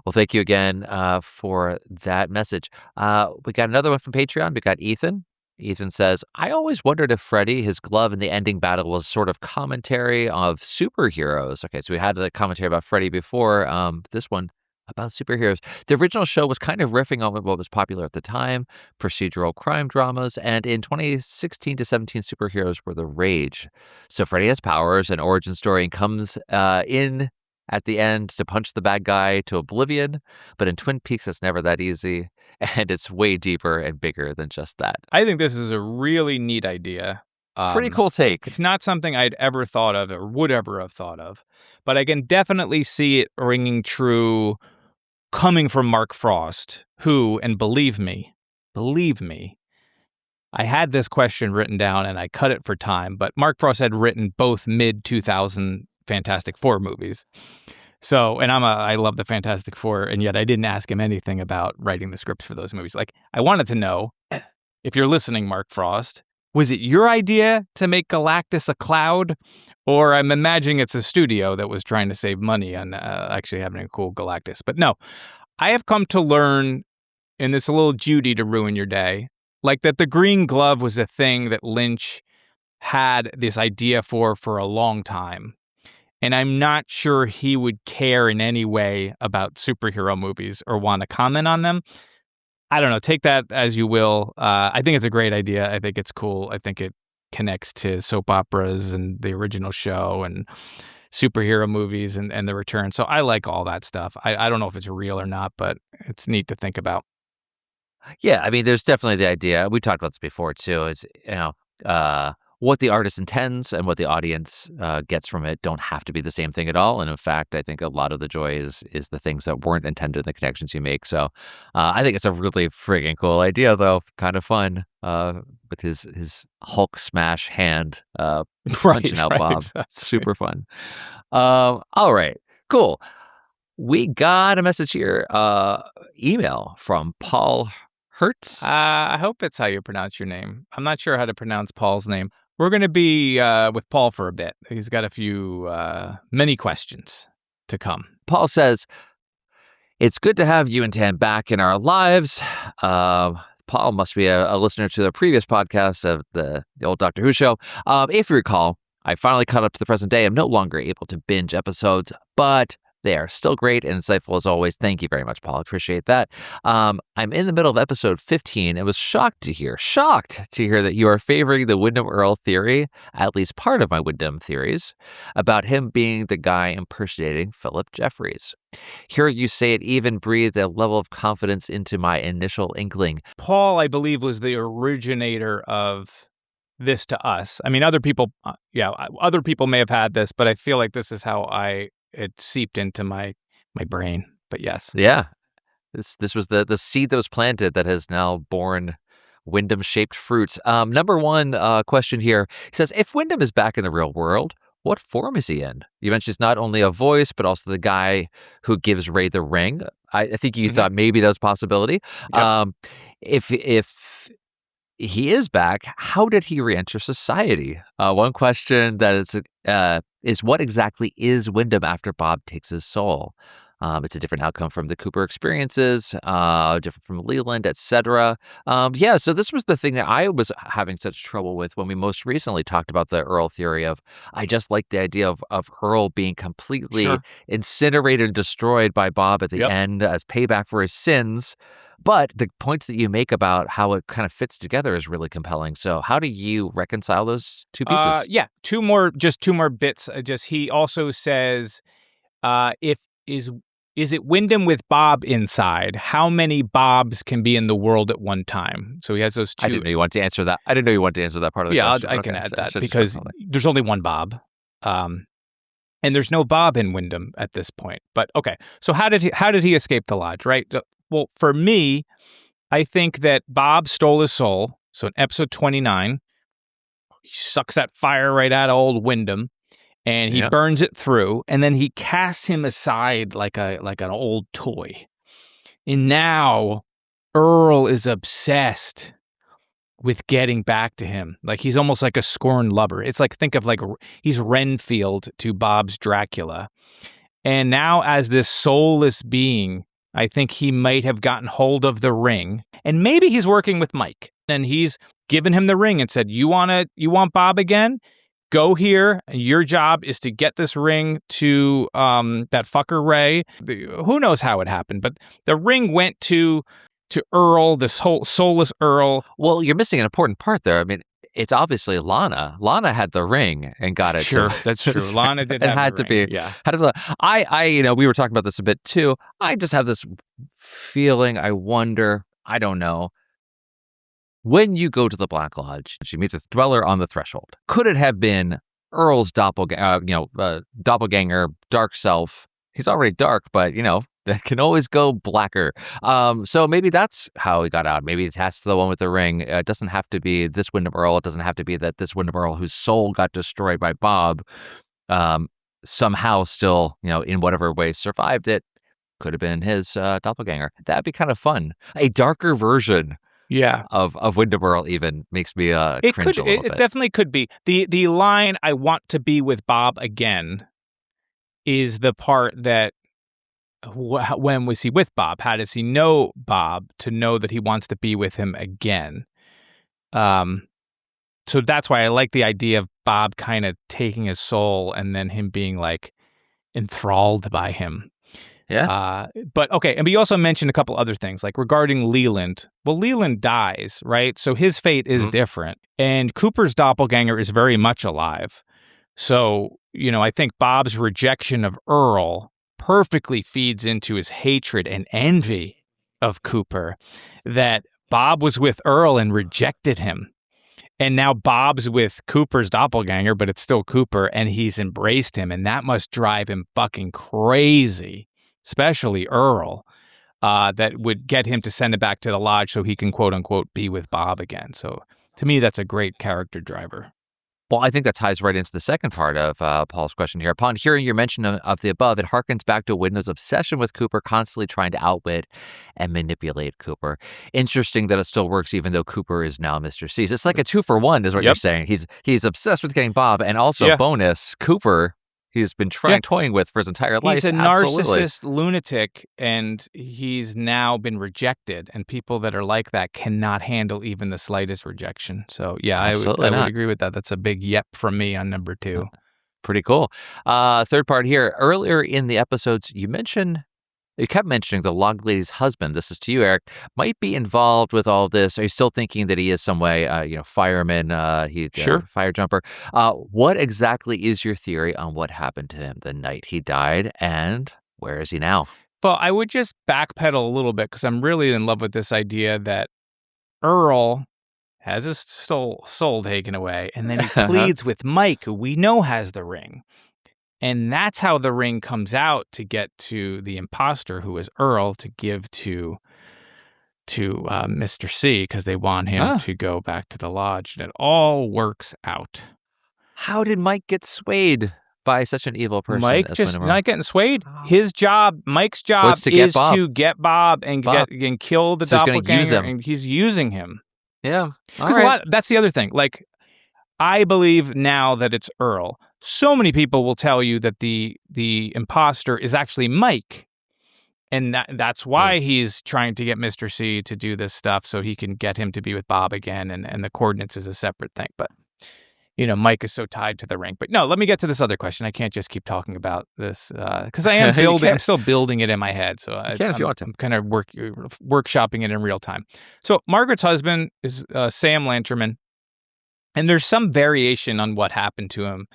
Speaker 2: Well, thank you again for that message. We got another one from Patreon. We got Ethan. Ethan says, I always wondered if Freddy, his glove in the ending battle, was sort of commentary of superheroes. Okay, so we had the commentary about Freddy before. This one about superheroes. The original show was kind of riffing on what was popular at the time, procedural crime dramas, and in 2016 to 17, superheroes were the rage. So Freddy has powers, an origin story, and comes in at the end to punch the bad guy to oblivion. But in Twin Peaks, it's never that easy. And it's way deeper and bigger than just that.
Speaker 1: I think this is a really neat idea.
Speaker 2: Pretty cool take.
Speaker 1: It's not something I'd ever thought of or would ever have thought of. But I can definitely see it ringing true coming from Mark Frost, who, and believe me, I had this question written down and I cut it for time. But Mark Frost had written both mid-2000 Fantastic Four movies. So, and I love the Fantastic Four, and yet I didn't ask him anything about writing the scripts for those movies. Like, I wanted to know, if you're listening, Mark Frost, was it your idea to make Galactus a cloud? Or I'm imagining it's a studio that was trying to save money on actually having a cool Galactus. But no, I have come to learn, and this is a little Judy to ruin your day, like that the Green Glove was a thing that Lynch had this idea for a long time. and I'm not sure he would care in any way about superhero movies or want to comment on them. I don't know. Take that as you will. I think it's a great idea. I think it's cool. I think it connects to soap operas and the original show and superhero movies and the return. So I like all that stuff. I don't know if it's real or not, but it's neat to think about.
Speaker 2: Yeah, I mean, there's definitely the idea. We talked about this before too. Is what the artist intends and what the audience gets from it don't have to be the same thing at all. And in fact, I think a lot of the joy is the things that weren't intended, the connections you make. So I think it's a really friggin' cool idea, though. Kind of fun with his Hulk smash hand punching out Bob.
Speaker 1: Exactly.
Speaker 2: Super fun. All right, cool. We got a message here, email from Paul Hertz.
Speaker 1: I hope it's how you pronounce your name. I'm not sure how to pronounce Paul's name. We're going to be with Paul for a bit. He's got a few, many questions to come.
Speaker 2: Paul says, it's good to have you and Tan back in our lives. Paul must be a listener to the previous podcast of the old Doctor Who show. If you recall, I finally caught up to the present day. I'm no longer able to binge episodes, but they are still great and insightful as always. Thank you very much, Paul. Appreciate that. I'm in the middle of episode 15 and was shocked to hear that you are favoring the Wyndham Earl theory, at least part of my Wyndham theories, about him being the guy impersonating Philip Jeffries. Hearing you say it even breathed a level of confidence into my initial inkling.
Speaker 1: Paul, I believe, was the originator of this to us. I mean, other people may have had this, but I feel like this is how it seeped into my brain. But yes.
Speaker 2: Yeah. This was the seed that was planted that has now borne Wyndham-shaped fruits. Number one question here. He says, if Wyndham is back in the real world, what form is he in? You mentioned he's not only a voice, but also the guy who gives Ray the ring. I think you thought maybe that was a possibility.
Speaker 1: Yep.
Speaker 2: If he is back, how did he reenter society? One question that is what exactly is Wyndham after Bob takes his soul? It's a different outcome from the Cooper experiences, different from Leland, etc. So this was the thing that I was having such trouble with when we most recently talked about the Earl theory of, I just like the idea of Earl being completely incinerated and destroyed by Bob at the end as payback for his sins. But the points that you make about how it kind of fits together is really compelling. So how do you reconcile those two pieces?
Speaker 1: Two more bits. He also says, is it Wyndham with Bob inside? How many Bobs can be in the world at one time? So he has those two.
Speaker 2: I didn't know you wanted to answer that. I didn't know you wanted to answer that part of the question.
Speaker 1: I can add that because there's only one Bob. And there's no Bob in Wyndham at this point. But okay, so how did he escape the lodge, right? Well, for me, I think that Bob stole his soul. So in episode 29, he sucks that fire right out of old Wyndham, and he burns it through, and then he casts him aside like an old toy. And now Earl is obsessed with getting back to him. Like he's almost like a scorned lover. It's like, think of like he's Renfield to Bob's Dracula. And now as this soulless being, I think he might have gotten hold of the ring, and maybe he's working with Mike, and he's given him the ring and said, you want Bob again? Go here. Your job is to get this ring to that fucker Ray. Who knows how it happened, but the ring went to Earl, this whole soulless Earl.
Speaker 2: Well, you're missing an important part there. I mean, it's obviously Lana. Lana had the ring and got it.
Speaker 1: Sure, that's true. Lana did.
Speaker 2: It had to be.
Speaker 1: Yeah.
Speaker 2: We were talking about this a bit too. I just have this feeling. I wonder. I don't know. When you go to the Black Lodge, you meet the Dweller on the threshold. Could it have been Earl's doppelganger, dark self? He's already dark, but that can always go blacker. So maybe that's how he got out. Maybe that's the one with the ring. It doesn't have to be this Wyndham Earl. It doesn't have to be that this Wyndham Earl whose soul got destroyed by Bob somehow still, in whatever way survived it. Could have been his doppelganger. That'd be kind of fun. A darker version of Wyndham Earl even makes me cringe a little bit.
Speaker 1: It definitely could be. The line, I want to be with Bob again, is the part that when was he with Bob? How does he know Bob to know that he wants to be with him again? so that's why I like the idea of Bob kind of taking his soul and then him being like enthralled by him.
Speaker 2: Yeah.
Speaker 1: But okay, and we also mentioned a couple other things, like regarding Leland. Well, Leland dies, right? So his fate is different. And Cooper's doppelganger is very much alive. So, I think Bob's rejection of Earl perfectly feeds into his hatred and envy of Cooper, that Bob was with Earl and rejected him. And now Bob's with Cooper's doppelganger, but it's still Cooper, and he's embraced him. And that must drive him fucking crazy. Especially Earl, that would get him to send it back to the lodge so he can, quote unquote, be with Bob again. So to me, that's a great character driver.
Speaker 2: Well, I think that ties right into the second part of Paul's question here. Upon hearing your mention of the above, it harkens back to Windows' obsession with Cooper, constantly trying to outwit and manipulate Cooper. Interesting that it still works even though Cooper is now Mr. C. It's like a 2-for-1 is what you're saying. He's obsessed with getting Bob, and also bonus, Cooper he's been toying with for his entire life.
Speaker 1: He's a
Speaker 2: Absolutely.
Speaker 1: narcissist lunatic, and he's now been rejected. And people that are like that cannot handle even the slightest rejection. So, yeah, I would agree with that. That's a big yep from me on number 2.
Speaker 2: Pretty cool. Third part here. Earlier in the episodes, you kept mentioning the log lady's husband. This is to you, Eric. Might be involved with all this. Are you still thinking that he is some way, fireman? Fire jumper. What exactly is your theory on what happened to him the night he died, and where is he now?
Speaker 1: Well, I would just backpedal a little bit because I'm really in love with this idea that Earl has his soul taken away, and then he pleads with Mike, who we know has the ring. And that's how the ring comes out to get to the imposter, who is Earl, to give to Mr. C, because they want him to go back to the lodge. And it all works out.
Speaker 2: How did Mike get swayed by such an evil person?
Speaker 1: Mike just not getting swayed. His job, Mike's job, is to get Bob and kill the doppelganger, and he's using him.
Speaker 2: Yeah,
Speaker 1: because that's the other thing. Like, I believe now that it's Earl. So many people will tell you that the imposter is actually Mike. And that's why he's trying to get Mr. C to do this stuff so he can get him to be with Bob again. And the coordinates is a separate thing. But, Mike is so tied to the ring. But no, let me get to this other question. I can't just keep talking about this because I am building. I'm still building it in my head. So
Speaker 2: if you want to.
Speaker 1: I'm kind of workshopping it in real time. So Margaret's husband is Sam Lanterman. And there's some variation on what happened to him.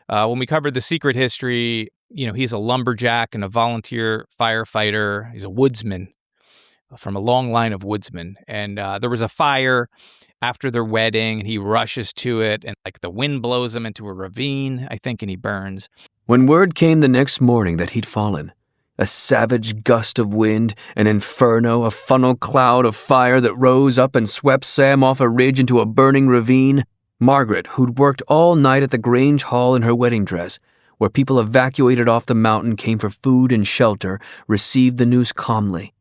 Speaker 1: When we covered the secret history, he's a lumberjack and a volunteer firefighter. He's a woodsman from a long line of woodsmen. And there was a fire after their wedding, and he rushes to it, and like the wind blows him into a ravine, I think, and he burns.
Speaker 6: When word came the next morning that he'd fallen, a savage gust of wind, an inferno, a funnel cloud of fire that rose up and swept Sam off a ridge into a burning ravine, Margaret, who'd worked all night at the Grange Hall in her wedding dress, where people evacuated off the mountain came for food and shelter, received the news calmly.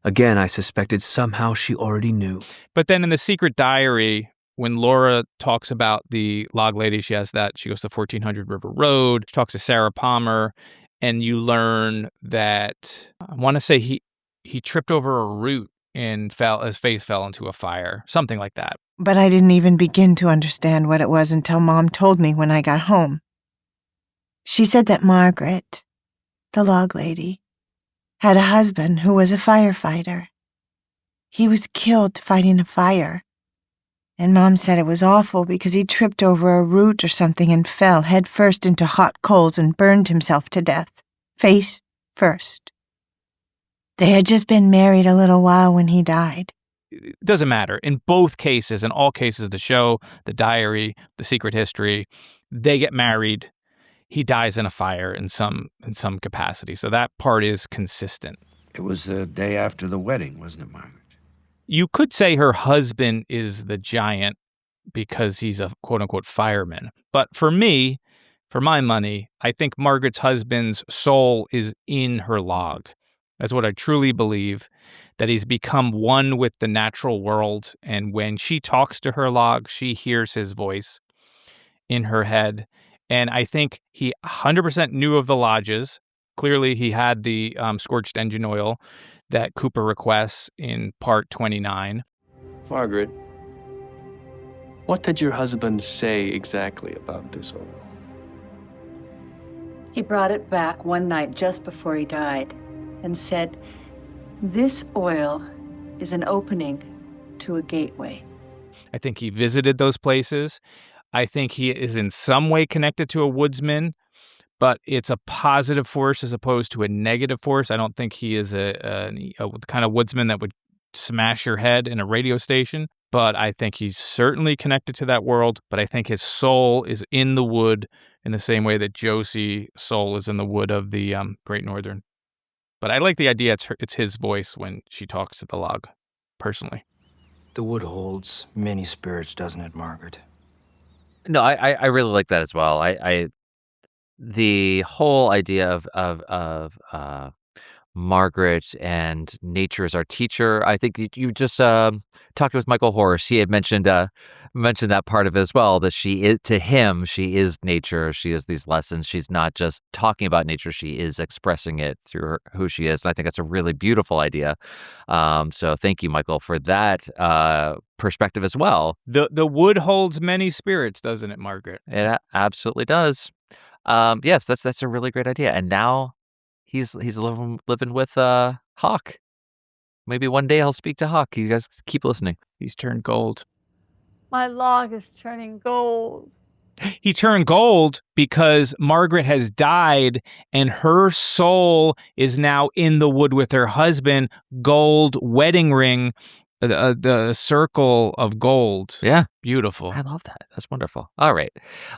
Speaker 6: Again, I suspected somehow she already knew.
Speaker 1: But then in the secret diary, when Laura talks about the log lady, she goes to 1400 River Road, she talks to Sarah Palmer, and you learn that, I want to say he tripped over a root and his face fell into a fire, something like that.
Speaker 7: But I didn't even begin to understand what it was until Mom told me when I got home. She said that Margaret, the log lady, had a husband who was a firefighter. He was killed fighting a fire. And Mom said it was awful because he tripped over a root or something and fell headfirst into hot coals and burned himself to death, face first. They had just been married a little while when he died.
Speaker 1: It doesn't matter. In both cases, in all cases, the show, the diary, the secret history, they get married. He dies in a fire in some capacity. So that part is consistent.
Speaker 4: It was the day after the wedding, wasn't it, Margaret?
Speaker 1: You could say her husband is the giant because he's a quote-unquote fireman. But for me, for my money, I think Margaret's husband's soul is in her log. That's what I truly believe, that he's become one with the natural world. And when she talks to her log, she hears his voice in her head. And I think he 100% knew of the lodges. Clearly, he had the scorched engine oil that Cooper requests in part 29.
Speaker 8: Margaret, What did your husband say exactly about this oil?
Speaker 9: He brought it back one night just before he died and said, "This oil is an opening to a gateway."
Speaker 1: I think he visited those places. I think he is in some way connected to a woodsman, but it's a positive force as opposed to a negative force. I don't think he is a kind of woodsman that would smash your head in a radio station, but I think he's certainly connected to that world. But I think his soul is in the wood in the same way that Josie's soul is in the wood of the Great Northern. But I like the idea it's his voice when she talks to the log, personally.
Speaker 10: The wood holds many spirits, doesn't it, Margaret?
Speaker 2: No, I really like that as well. The whole idea of Margaret and nature as our teacher. I think you just talking with Michael Horse. He had mentioned that part of it as well. That she is, to him, she is nature. She is these lessons. She's not just talking about nature. She is expressing it through who she is. And I think that's a really beautiful idea. So thank you, Michael, for that perspective as well.
Speaker 1: The wood holds many spirits, doesn't it, Margaret?
Speaker 2: It absolutely does. Yes, that's a really great idea. And now he's living with Hawk. Maybe one day he'll speak to Hawk. You guys keep listening.
Speaker 1: He's turned gold.
Speaker 11: My log is turning gold.
Speaker 1: He turned gold because Margaret has died and her soul is now in the wood with her husband. Gold wedding ring, the circle of gold.
Speaker 2: Yeah.
Speaker 1: Beautiful.
Speaker 2: I love that. That's wonderful. All right.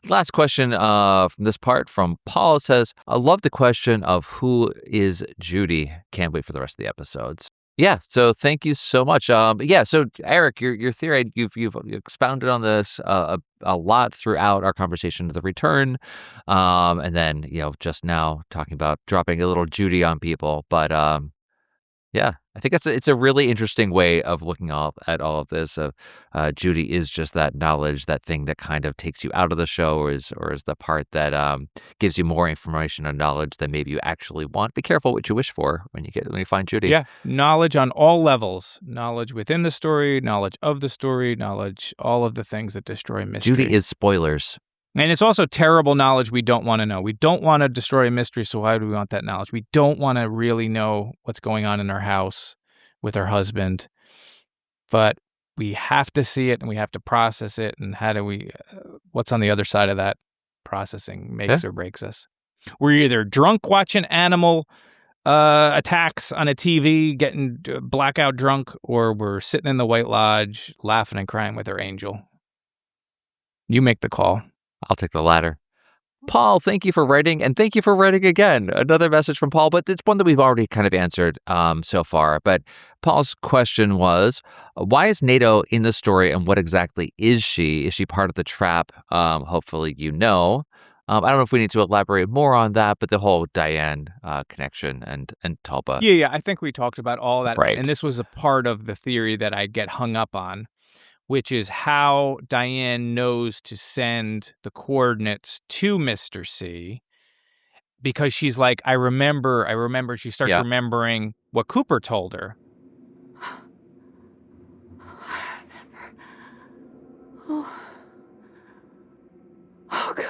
Speaker 2: Last question from this part from Paul says, I love the question of who is Judy. Can't wait for the rest of the episodes. Yeah, so thank you so much. So Eric, your theory, you've expounded on this a lot throughout our conversation to the return, and then just now talking about dropping a little Judy on people. But yeah, I think it's a really interesting way of looking at all of this. Judy is just that knowledge, that thing that kind of takes you out of the show, or is the part that gives you more information and knowledge than maybe you actually want. Be careful what you wish for when you find Judy.
Speaker 1: Yeah, knowledge on all levels. Knowledge within the story, knowledge of the story, knowledge, all of the things that destroy mystery.
Speaker 2: Judy is spoilers.
Speaker 1: And it's also terrible knowledge we don't want to know. We don't want to destroy a mystery, so why do we want that knowledge? We don't want to really know what's going on in our house with our husband, but we have to see it and we have to process it. And how do we, what's on the other side of that processing makes or breaks us. We're either drunk watching animal attacks on a TV, getting blackout drunk, or we're sitting in the White Lodge laughing and crying with our angel. You make the call.
Speaker 2: I'll take the latter. Paul, thank you for writing, and thank you for writing again. Another message from Paul, but it's one that we've already kind of answered so far. But Paul's question was, why is Naido in the story, and what exactly is she? Is she part of the trap? Hopefully you know. I don't know if we need to elaborate more on that, but the whole Diane connection and tulpa.
Speaker 1: Yeah, I think we talked about all that.
Speaker 2: Right.
Speaker 1: And this was a part of the theory that I get hung up on, which is how Diane knows to send the coordinates to Mr. C, because she's like, I remember, she starts remembering what Cooper told her.
Speaker 5: Oh, Coop.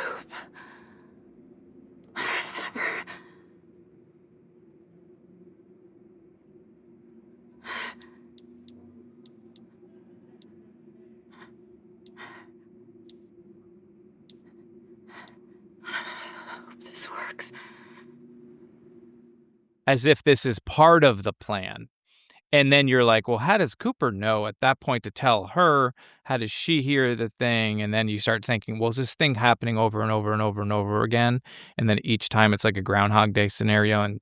Speaker 5: This works.
Speaker 1: As if this is part of the plan. And then you're like, well, how does Cooper know at that point to tell her? How does she hear the thing? And then you start thinking, well, is this thing happening over and over and over and over again? And then each time it's like a Groundhog Day scenario. And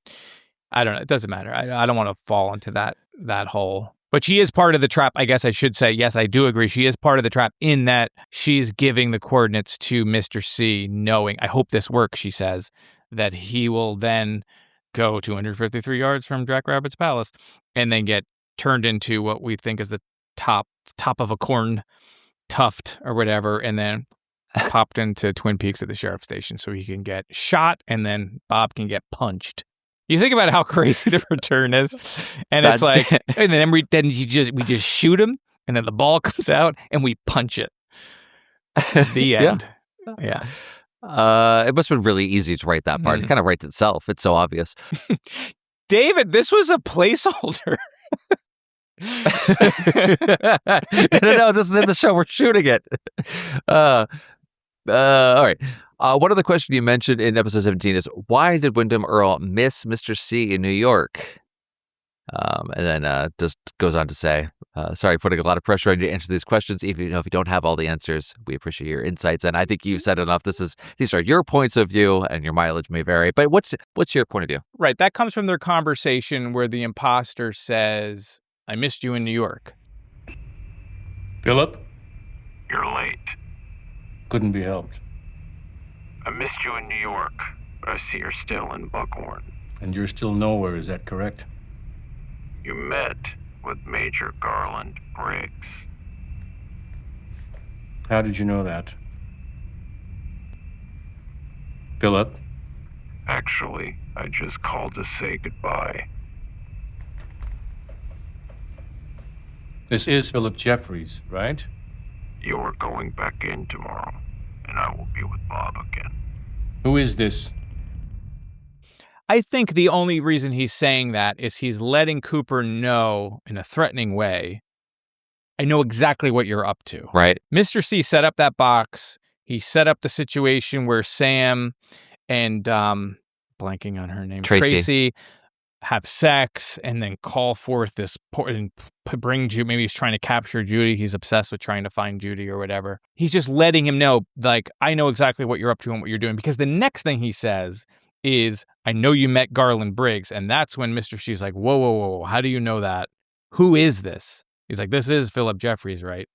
Speaker 1: I don't know. It doesn't matter. I don't want to fall into that hole. But she is part of the trap. I guess I should say, yes, I do agree. She is part of the trap in that she's giving the coordinates to Mr. C, knowing, I hope this works, she says, that he will then go 253 yards from Jack Rabbit's palace and then get turned into what we think is the top of a corn tuft or whatever, and then popped into Twin Peaks at the sheriff's station so he can get shot and then Bob can get punched. You think about how crazy the return is, and it's like, and then we just shoot him, and then the ball comes out, and we punch it. The end. Yeah.
Speaker 2: It must have been really easy to write that part. It kind of writes itself. It's so obvious.
Speaker 1: David, this was a placeholder.
Speaker 2: No, this is in the show. We're shooting it. All right. One other question you mentioned in episode 17 is, why did Wyndham Earle miss Mr. C in New York? And then just goes on to say, sorry, putting a lot of pressure on you to answer these questions. Even if you don't have all the answers, we appreciate your insights. And I think you've said enough. These are your points of view, and your mileage may vary. But what's your point of view?
Speaker 1: Right. That comes from their conversation where the imposter says, I missed you in New York.
Speaker 8: Philip?
Speaker 12: You're late.
Speaker 8: Couldn't be helped.
Speaker 12: I missed you in New York, but I see you're still in Buckhorn.
Speaker 8: And you're still nowhere, is that correct?
Speaker 12: You met with Major Garland Briggs.
Speaker 8: How did you know that? Philip?
Speaker 12: Actually, I just called to say goodbye.
Speaker 8: This is Philip Jeffries, right?
Speaker 12: You're going back in tomorrow, and I will be with Bob again.
Speaker 8: Who is this?
Speaker 1: I think the only reason he's saying that is he's letting Cooper know in a threatening way, I know exactly what you're up to.
Speaker 2: Right.
Speaker 1: Mr. C set up that box. He set up the situation where Sam and, blanking on her name, Tracy have sex and then call forth this and bring Judy. Maybe he's trying to capture Judy. He's obsessed with trying to find Judy or whatever. He's just letting him know, like, I know exactly what you're up to and what you're doing. Because the next thing he says is, I know you met Garland Briggs. And that's when Mr. C's like, whoa, whoa, whoa. How do you know that? Who is this? He's like, this is Philip Jeffries, right?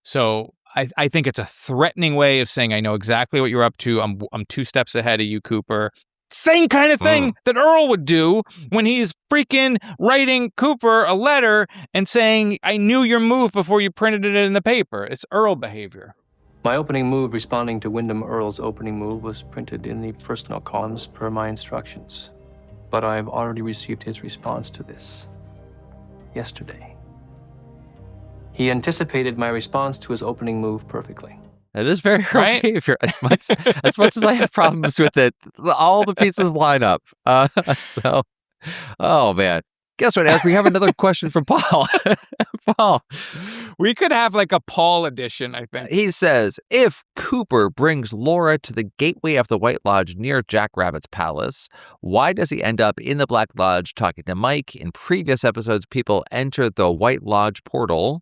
Speaker 1: So I think it's a threatening way of saying, I know exactly what you're up to. I'm 2 steps ahead of you, Cooper. Same kind of thing that Earl would do when he's freaking writing Cooper a letter and saying, I knew your move before you printed it in the paper. It's Earl behavior.
Speaker 13: My opening move, responding to Wyndham Earle's opening move, was printed in the personal columns per my instructions. But I've already received his response to this yesterday. He anticipated my response to his opening move perfectly.
Speaker 2: It is very right behavior. As much as I have problems with it, all the pieces line up. So, oh man. Guess what, Eric? We have another question from Paul. Paul.
Speaker 1: We could have like a Paul edition, I think.
Speaker 2: He says, if Cooper brings Laura to the gateway of the White Lodge near Jack Rabbit's palace, why does he end up in the Black Lodge talking to Mike? In previous episodes, people enter the White Lodge portal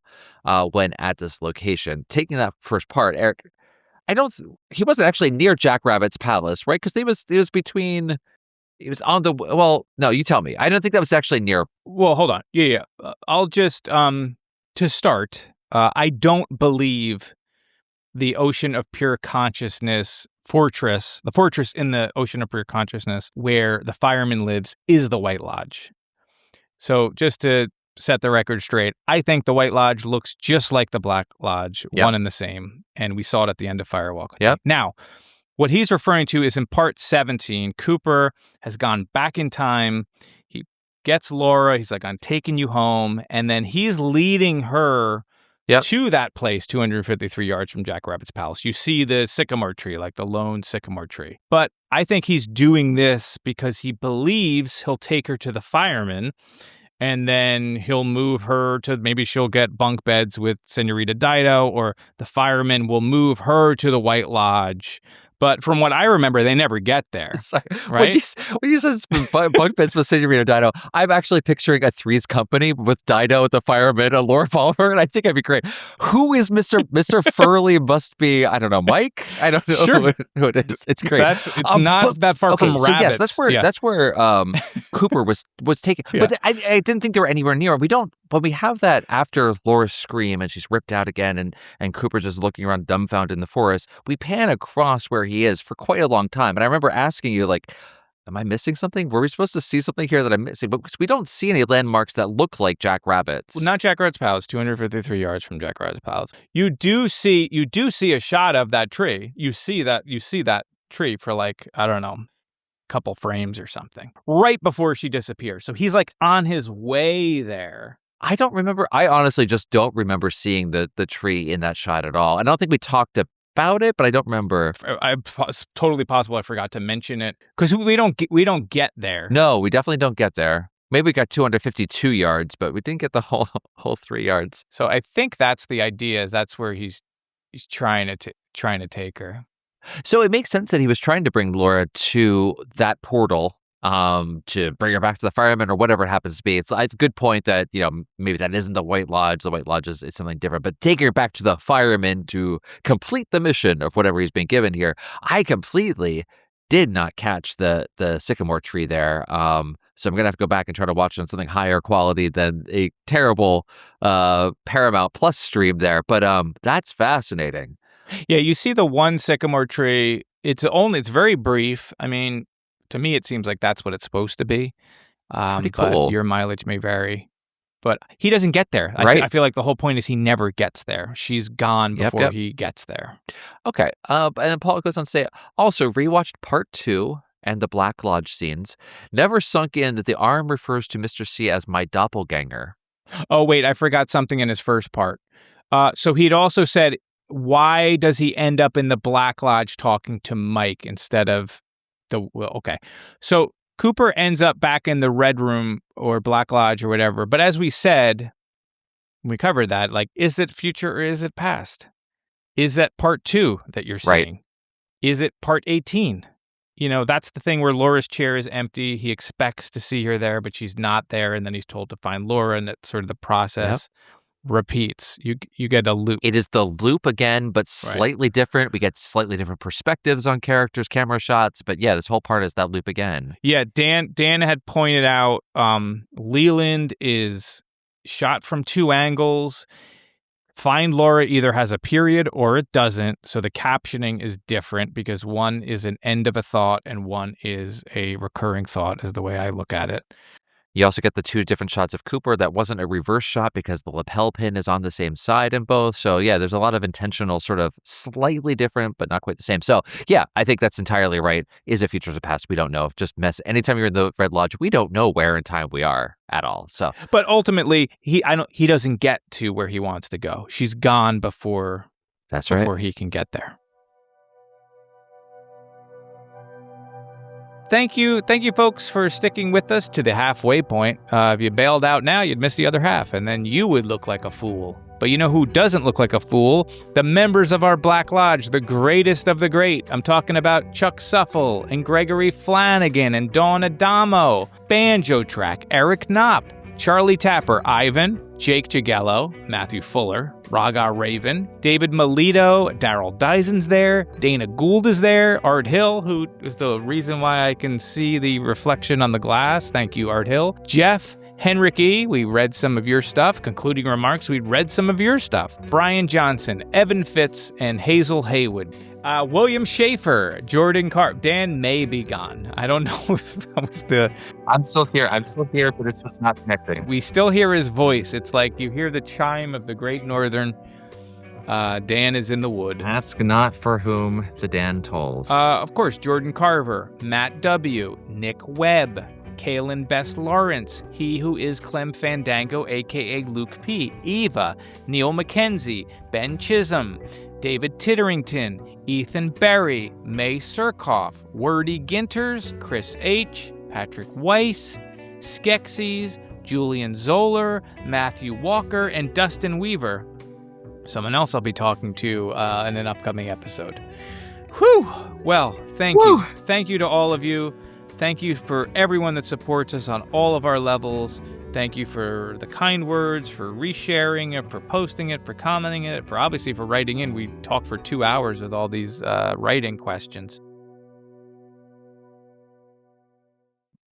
Speaker 2: when at this location. Taking that first part, Eric, he wasn't actually near Jack Rabbit's palace, right? Because he was between... It was on the, well, no, you tell me. I don't think that was actually near.
Speaker 1: Well, hold on. Yeah. I'll just, to start, I don't believe the Ocean of Pure Consciousness the fortress in the Ocean of Pure Consciousness where the fireman lives is the White Lodge. So just to set the record straight, I think the White Lodge looks just like the Black Lodge, one and the same. And we saw it at the end of Firewalk.
Speaker 2: Yep.
Speaker 1: Now, what he's referring to is in part 17, Cooper has gone back in time. He gets Laura. He's like, I'm taking you home. And then he's leading her to that place 253 yards from Jack Rabbit's palace. You see the sycamore tree, like the lone sycamore tree. But I think he's doing this because he believes he'll take her to the fireman and then he'll move her to, maybe she'll get bunk beds with Senorita Dido, or the fireman will move her to the White Lodge. But from what I remember, they never get there.
Speaker 2: Sorry.
Speaker 1: Right?
Speaker 2: When you said bunk beds with Senorita Dido, I'm actually picturing a Three's Company with Dido, the fireman, and Laura Palmer, and I think that'd be great. Who is Mr. Furley? Must be, I don't know, Mike? I don't know who it is. It's great.
Speaker 1: It's not that far from
Speaker 2: so
Speaker 1: Rabbits.
Speaker 2: Yes, that's where Cooper was taken. Yeah. But I didn't think they were anywhere near. When we have that after Laura's scream and she's ripped out again and Cooper's just looking around dumbfounded in the forest, we pan across where he is for quite a long time. And I remember asking you, like, am I missing something? Were we supposed to see something here that I'm missing? But we don't see any landmarks that look like Jack Rabbit's.
Speaker 1: Well, not Jack Rabbit's palace, 253 yards from Jack Rabbit's palace. You do see a shot of that tree. You see that tree for like, I don't know, couple frames or something right before she disappears. So he's like on his way there.
Speaker 2: I don't remember. I honestly just don't remember seeing the tree in that shot at all. And I don't think we talked about it, but I don't remember.
Speaker 1: It's totally possible I forgot to mention it because we don't get there.
Speaker 2: No, we definitely don't get there. Maybe we got 252 yards, but we didn't get the whole 3 yards.
Speaker 1: So I think that's the idea. Is that's where he's trying to take her.
Speaker 2: So it makes sense that he was trying to bring Laura to that portal to bring her back to the firemen or whatever it happens to be. It's a good point that, maybe that isn't the White Lodge. The White Lodge is something different, but taking her back to the firemen to complete the mission of whatever he's been given here. I completely did not catch the sycamore tree there. So I'm going to have to go back and try to watch on something higher quality than a terrible Paramount Plus stream there. But that's fascinating.
Speaker 1: Yeah, you see the one sycamore tree. It's very brief. I mean, to me, it seems like that's what it's supposed to be.
Speaker 2: Pretty cool.
Speaker 1: But your mileage may vary. But he doesn't get there.
Speaker 2: Right.
Speaker 1: I feel like the whole point is he never gets there. She's gone before he gets there.
Speaker 2: Okay. And then Paul goes on to say, also rewatched part 2 and the Black Lodge scenes. Never sunk in that the arm refers to Mr. C as my doppelganger.
Speaker 1: Oh, wait, I forgot something in his first part. So he'd also said, why does he end up in the Black Lodge talking to Mike instead of okay. So Cooper ends up back in the Red Room or Black Lodge or whatever. But as we said, we covered that, like, is it future or is it past? Is that part 2 that you're seeing?
Speaker 2: Right.
Speaker 1: Is it part 18? That's the thing where Laura's chair is empty. He expects to see her there, but she's not there. And then he's told to find Laura, and it's sort of the process repeats. You get a loop.
Speaker 2: It is the loop again, but slightly different. We get slightly different perspectives on characters, camera shots. But yeah, this whole part is that loop again.
Speaker 1: Yeah, Dan had pointed out Leland is shot from 2 angles. Find Laura either has a period or it doesn't. So the captioning is different because one is an end of a thought and one is a recurring thought, is the way I look at it.
Speaker 2: You also get the 2 different shots of Cooper. That wasn't a reverse shot because the lapel pin is on the same side in both. So yeah, there's a lot of intentional sort of slightly different, but not quite the same. So yeah, I think that's entirely right. Is it future or past? We don't know. Just mess. Anytime you're in the Red Lodge, we don't know where in time we are at all. So,
Speaker 1: but ultimately, he doesn't get to where he wants to go. She's gone before he can get there. Thank you, folks, for sticking with us to the halfway point. If you bailed out now, you'd miss the other half, and then you would look like a fool. But you know who doesn't look like a fool? The members of our Black Lodge, the greatest of the great. I'm talking about Chuck Suffel and Gregory Flanagan and Dawn Adamo, Banjo Track, Eric Knopp, Charlie Tapper, Ivan, Jake Jagello, Matthew Fuller, Raga Raven, David Melito, Daryl Dyson's there, Dana Gould is there, Art Hill, who is the reason why I can see the reflection on the glass. Thank you, Art Hill. Jeff, Henrik E., we read some of your stuff. Concluding remarks, we read some of your stuff. Brian Johnson, Evan Fitz, and Hazel Haywood. William Schaefer, Jordan Carp. Dan may be gone. I don't know if that was the...
Speaker 2: I'm still here, but it's just not connecting.
Speaker 1: We still hear his voice. It's like you hear the chime of the Great Northern. Dan is in the wood.
Speaker 2: Ask not for whom the Dan tolls.
Speaker 1: Of course, Jordan Carver, Matt W., Nick Webb, Kaylin Best Lawrence, he who is Clem Fandango, a.k.a. Luke P., Eva, Neil McKenzie, Ben Chisholm, David Titterington, Ethan Berry, May Surkoff, Wordy Ginters, Chris H., Patrick Weiss, Skeksis, Julian Zoller, Matthew Walker, and Dustin Weaver. Someone else I'll be talking to in an upcoming episode. Whew! Well, thank you. Thank you to all of you. Thank you for everyone that supports us on all of our levels. Thank you for the kind words, for resharing it, for posting it, for commenting it, for writing in. We talked for 2 hours with all these writing questions.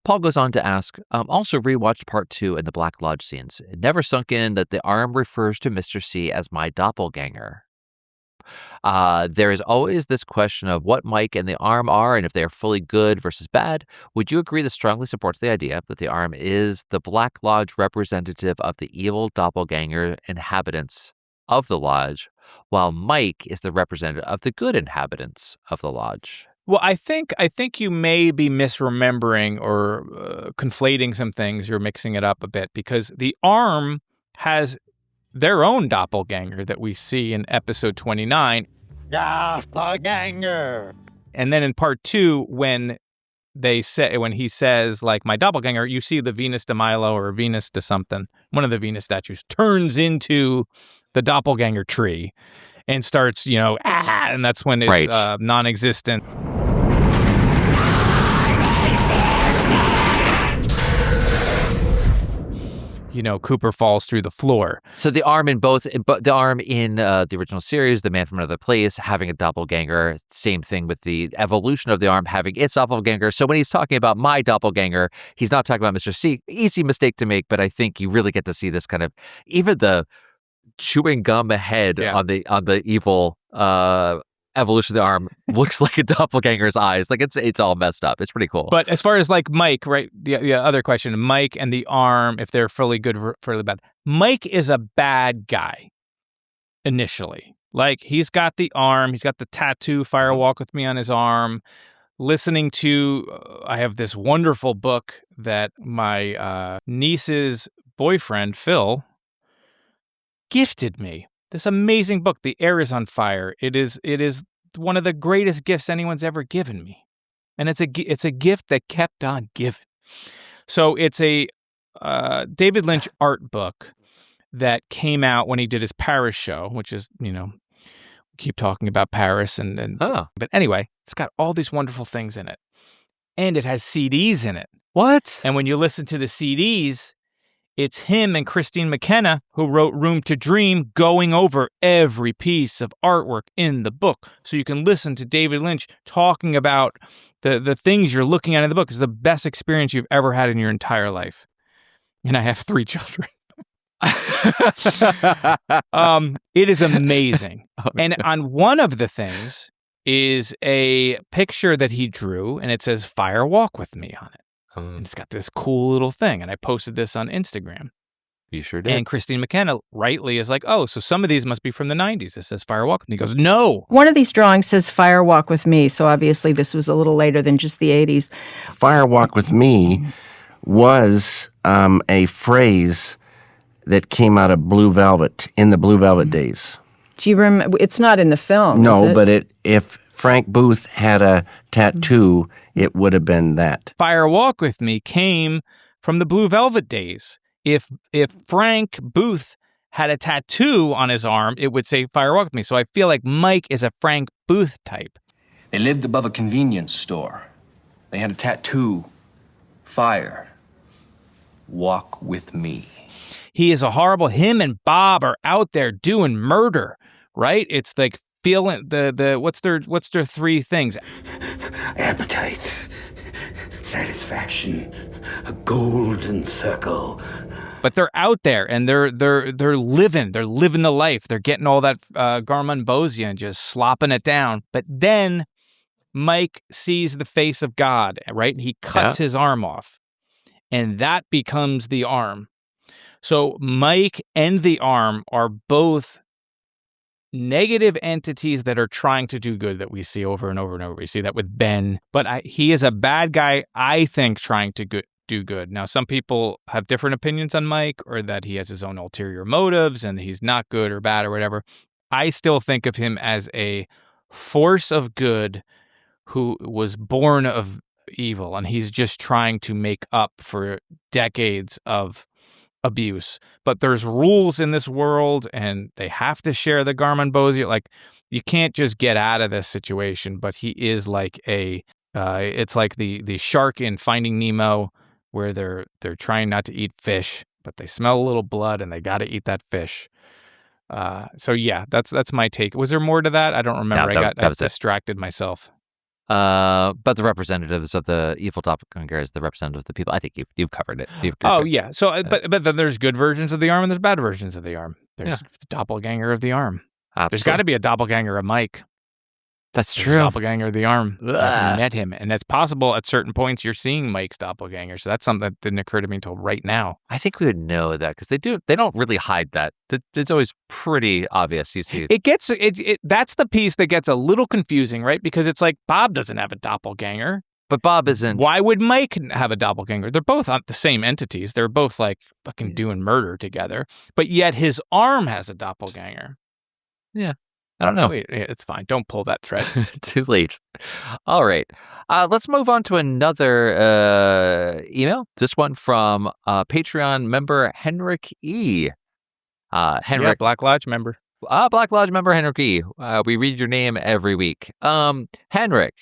Speaker 2: Paul goes on to ask, also rewatched part 2 and the Black Lodge scenes. It never sunk in that the arm refers to Mr. C as my doppelganger. There is always this question of what Mike and the arm are and if they are fully good versus bad. Would you agree this strongly supports the idea that the arm is the Black Lodge representative of the evil doppelganger inhabitants of the lodge, while Mike is the representative of the good inhabitants of the lodge?
Speaker 1: Well, I think you may be misremembering or conflating some things. You're mixing it up a bit because the arm has their own doppelganger that we see in episode 29.
Speaker 14: Doppelganger.
Speaker 1: And then in part 2, when he says, like, my doppelganger, you see the Venus de Milo or Venus de something, one of the Venus statues, turns into the doppelganger tree and starts, and that's when it's non-existent. Cooper falls through the floor.
Speaker 2: So the arm in the arm in the original series, the Man from Another Place, having a doppelganger. Same thing with the evolution of the arm having its doppelganger. So when he's talking about my doppelganger, he's not talking about Mr. C. Easy mistake to make, but I think you really get to see this kind of, even the chewing gum head on the evil evolution of the arm looks like a doppelganger's eyes. Like it's all messed up. It's pretty cool.
Speaker 1: But as far as like Mike, right? The other question, Mike and the arm, if they're fully good or fully bad. Mike is a bad guy initially. Like, he's got the arm, he's got the tattoo, Fire Walk With Me on his arm. Listening to, I have this wonderful book that my niece's boyfriend, Phil, gifted me. This amazing book, The Air is on Fire. It is one of the greatest gifts anyone's ever given me. And it's a gift that kept on giving. So it's a David Lynch art book that came out when he did his Paris show, which is, keep talking about Paris but anyway, it's got all these wonderful things in it. And it has CDs in it.
Speaker 2: What?
Speaker 1: And when you listen to the CDs, it's him and Christine McKenna, who wrote Room to Dream, going over every piece of artwork in the book. So you can listen to David Lynch talking about the things you're looking at in the book. It's the best experience you've ever had in your entire life. And I have 3 children. It is amazing. And on one of the things is a picture that he drew, and it says Fire Walk With Me on it. And it's got this cool little thing. And I posted this on Instagram.
Speaker 2: You sure did.
Speaker 1: And Christine McKenna rightly is like, oh, so some of these must be from the 90s. It says Fire Walk With Me. He goes, no.
Speaker 15: One of these drawings says Fire Walk With Me. So obviously this was a little later than just the 80s.
Speaker 16: Fire Walk With Me was a phrase that came out of Blue Velvet in the Blue Velvet days.
Speaker 15: Do you remember? It's not in the film.
Speaker 16: No, but if Frank Booth had a tattoo, it would have been that.
Speaker 1: Fire Walk With Me came from the Blue Velvet days. If Frank Booth had a tattoo on his arm, it would say Fire Walk With Me. So I feel like Mike is a Frank Booth type.
Speaker 10: They lived above a convenience store. They had a tattoo. Fire. Walk with me.
Speaker 1: He is a horrible, him and Bob are out there doing murder, right? It's like feeling what's their 3 things?
Speaker 17: Appetite, satisfaction, a golden circle.
Speaker 1: But they're out there and they're living the life. They're getting all that garmonbozia and just slopping it down. But then Mike sees the face of God, right? He cuts his arm off, and that becomes the arm. So Mike and the arm are both negative entities that are trying to do good that we see over and over and over. We see that with Ben, but he is a bad guy, I think, trying to do good. Now, some people have different opinions on Mike, or that he has his own ulterior motives and he's not good or bad or whatever. I still think of him as a force of good who was born of evil, and he's just trying to make up for decades of abuse. But there's rules in this world, and they have to share the garmonbozia. Like, you can't just get out of this situation. But he is like it's like the shark in Finding Nemo, where they're trying not to eat fish, but they smell a little blood and they got to eat that fish. So yeah, that's my take. Was there more to that? I don't remember. I got distracted myself.
Speaker 2: But the representatives of the evil doppelgangers, the representatives of the people, I think you've covered it.
Speaker 1: Yeah. So, but then there's good versions of the arm and there's bad versions of the arm. There's the doppelganger of the arm.
Speaker 2: Absolutely.
Speaker 1: There's got to be a doppelganger of Mike.
Speaker 2: That's true.
Speaker 1: Doppelganger of the arm. I've met him, and it's possible at certain points you're seeing Mike's doppelganger. So that's something that didn't occur to me until right now.
Speaker 2: I think we would know that because they don't really hide that. It's always pretty obvious. You see,
Speaker 1: that's the piece that gets a little confusing, right? Because it's like Bob doesn't have a doppelganger,
Speaker 2: but Bob isn't.
Speaker 1: Why would Mike have a doppelganger? They're both the same entities. They're both like fucking doing murder together, but yet his arm has a doppelganger.
Speaker 2: Yeah. I don't know.
Speaker 1: Wait, it's fine. Don't pull that thread.
Speaker 2: Too late. All right. Let's move on to another email. This one from Patreon member Henrik E. Henrik,
Speaker 1: Yeah, Black Lodge member.
Speaker 2: Black Lodge member Henrik E. We read your name every week. Henrik,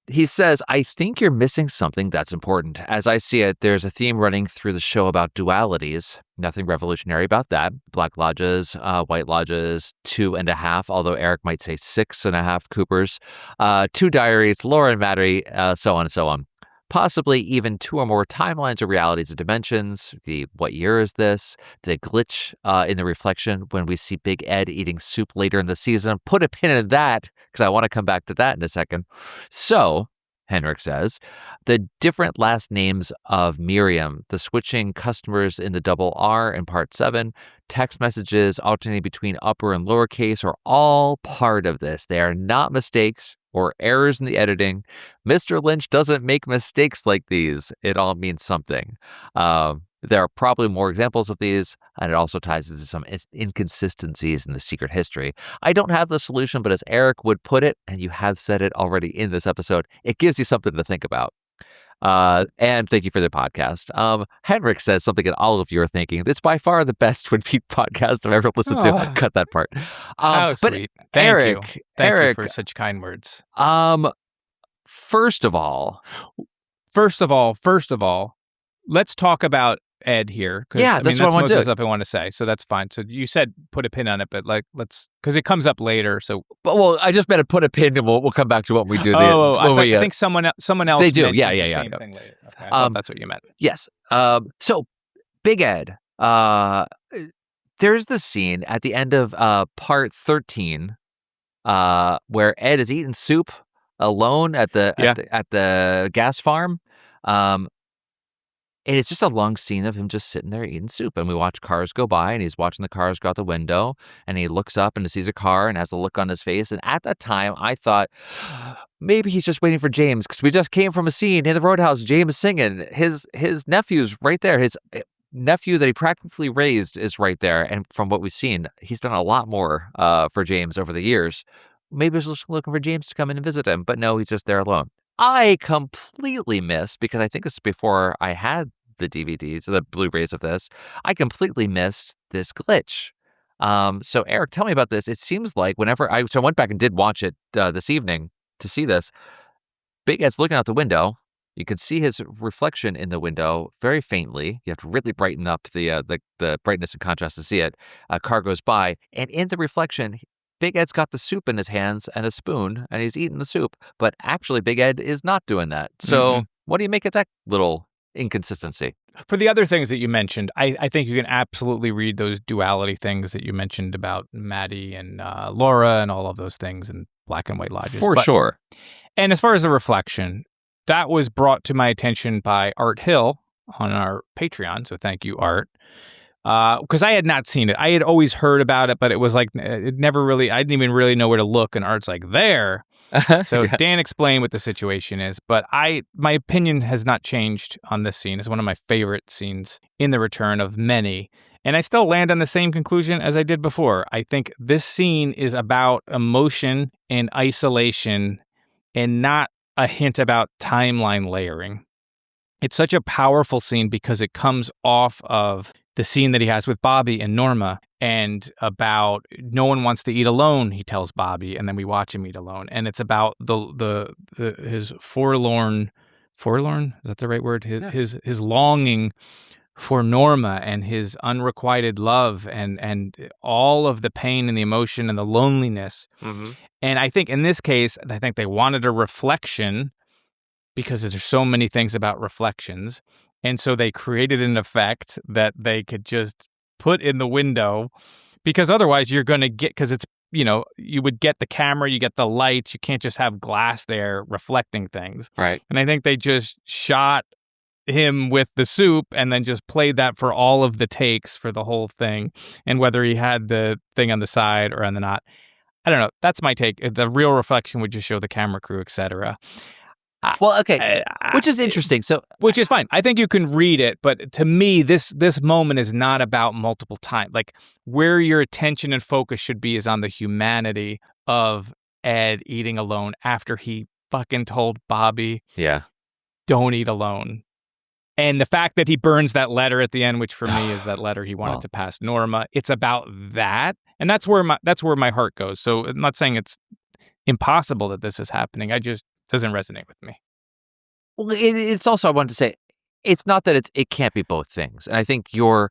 Speaker 2: he says, I think you're missing something that's important. As I see it, there's a theme running through the show about dualities. Nothing revolutionary about that. Black Lodges, White Lodges, 2.5, although Eric might say 6.5 Coopers, 2 diaries, Laura and Mattery, so on and so on. Possibly even 2 or more timelines or realities of dimensions. The what year is this? The glitch in the reflection when we see Big Ed eating soup later in the season. Put a pin in that because I want to come back to that in a second. So, Henrik says, the different last names of Miriam, the switching customers in the double R in part 7, text messages alternating between upper and lowercase are all part of this. They are not mistakes or errors in the editing. Mr. Lynch doesn't make mistakes like these. It all means something. There are probably more examples of these, and it also ties into some inconsistencies in the secret history. I don't have the solution, but as Eric would put it, and you have said it already in this episode, it gives you something to think about. And thank you for the podcast. Henrik says something that all of you are thinking. It's by far the best Twin Peaks podcast I've ever listened to. Cut that part.
Speaker 1: How
Speaker 2: But
Speaker 1: sweet.
Speaker 2: Eric,
Speaker 1: Thank
Speaker 2: Eric,
Speaker 1: you for such kind words.
Speaker 2: First of all,
Speaker 1: let's talk about Ed here.
Speaker 2: Yeah, that's what I want
Speaker 1: most
Speaker 2: to
Speaker 1: of
Speaker 2: do.
Speaker 1: the stuff I want to say. So that's fine. So you said put a pin on it, but let's because it comes up later. So,
Speaker 2: well, I just meant to put a pin, and we'll come back to what we do.
Speaker 1: I think someone else.
Speaker 2: They do.
Speaker 1: mentions
Speaker 2: Yeah.
Speaker 1: the same thing later. Okay, I thought that's what you meant.
Speaker 2: Yes. So Big Ed. There's the scene at the end of part 13, where Ed is eating soup alone at the gas farm. And it's just a long scene of him just sitting there eating soup. And we watch cars go by, and he's watching the cars go out the window, and he looks up and sees a car and has a look on his face. And at that time, I thought, maybe he's just waiting for James, because we just came from a scene in the Roadhouse, James singing. His nephew's right there. His nephew that he practically raised is right there. And from what we've seen, he's done a lot more for James over the years. Maybe he's just looking for James to come in and visit him, but no, he's just there alone. I completely missed, because I think this is before I had the DVDs, the Blu-rays of this, I completely missed this glitch. So Eric, tell me about this. It seems like whenever I went back and did watch it this evening to see this, Big Ed's looking out the window. You can see his reflection in the window very faintly. You have to really brighten up the brightness and contrast to see it. A car goes by, and in the reflection, Big Ed's got the soup in his hands and a spoon, and he's eating the soup. But actually, Big Ed is not doing that. So what do you make of that little inconsistency?
Speaker 1: For the other things that you mentioned, I think you can absolutely read those duality things that you mentioned about Maddie and Laura and all of those things and Black and White Lodges.
Speaker 2: For sure.
Speaker 1: And as far as the reflection, that was brought to my attention by Art Hill on our Patreon. So thank you, Art. Because I had not seen it. I had always heard about it, but it was like, it never really, I didn't even really know where to look. And Art's like, there. So
Speaker 2: Yeah.
Speaker 1: Dan explained what the situation is, but my opinion has not changed on this scene. It's one of my favorite scenes in The Return of many. And I still land on the same conclusion as I did before. I think this scene is about emotion and isolation and not a hint about timeline layering. It's such a powerful scene because it comes off of the scene that he has with Bobby and Norma, and about no one wants to eat alone, he tells Bobby, and then we watch him eat alone. And it's about his forlorn, is that the right word? His longing for Norma and his unrequited love and all of the pain and the emotion and the loneliness.
Speaker 2: Mm-hmm.
Speaker 1: And I think in this case, I think they wanted a reflection because there's so many things about reflections. And so they created an effect that they could just put in the window, because otherwise you're going to get, because it's, you would get the camera, you get the lights, you can't just have glass there reflecting things.
Speaker 2: Right.
Speaker 1: And I think they just shot him with the soup and then just played that for all of the takes for the whole thing. And whether he had the thing on the side or on the not, I don't know. That's my take. The real reflection would just show the camera crew, etc.
Speaker 2: Well, okay, which is interesting. So,
Speaker 1: which is fine. I think you can read it, but to me, this moment is not about multiple times. Like, where your attention and focus should be is on the humanity of Ed eating alone after he fucking told Bobby,
Speaker 2: Yeah.
Speaker 1: don't eat alone. And the fact that he burns that letter at the end, which for me is that letter he wanted to pass Norma, it's about that. And that's where my heart goes. So I'm not saying it's impossible that this is happening. I just doesn't resonate with me.
Speaker 2: Well, it's also, I wanted to say, it's not that it can't be both things. And I think your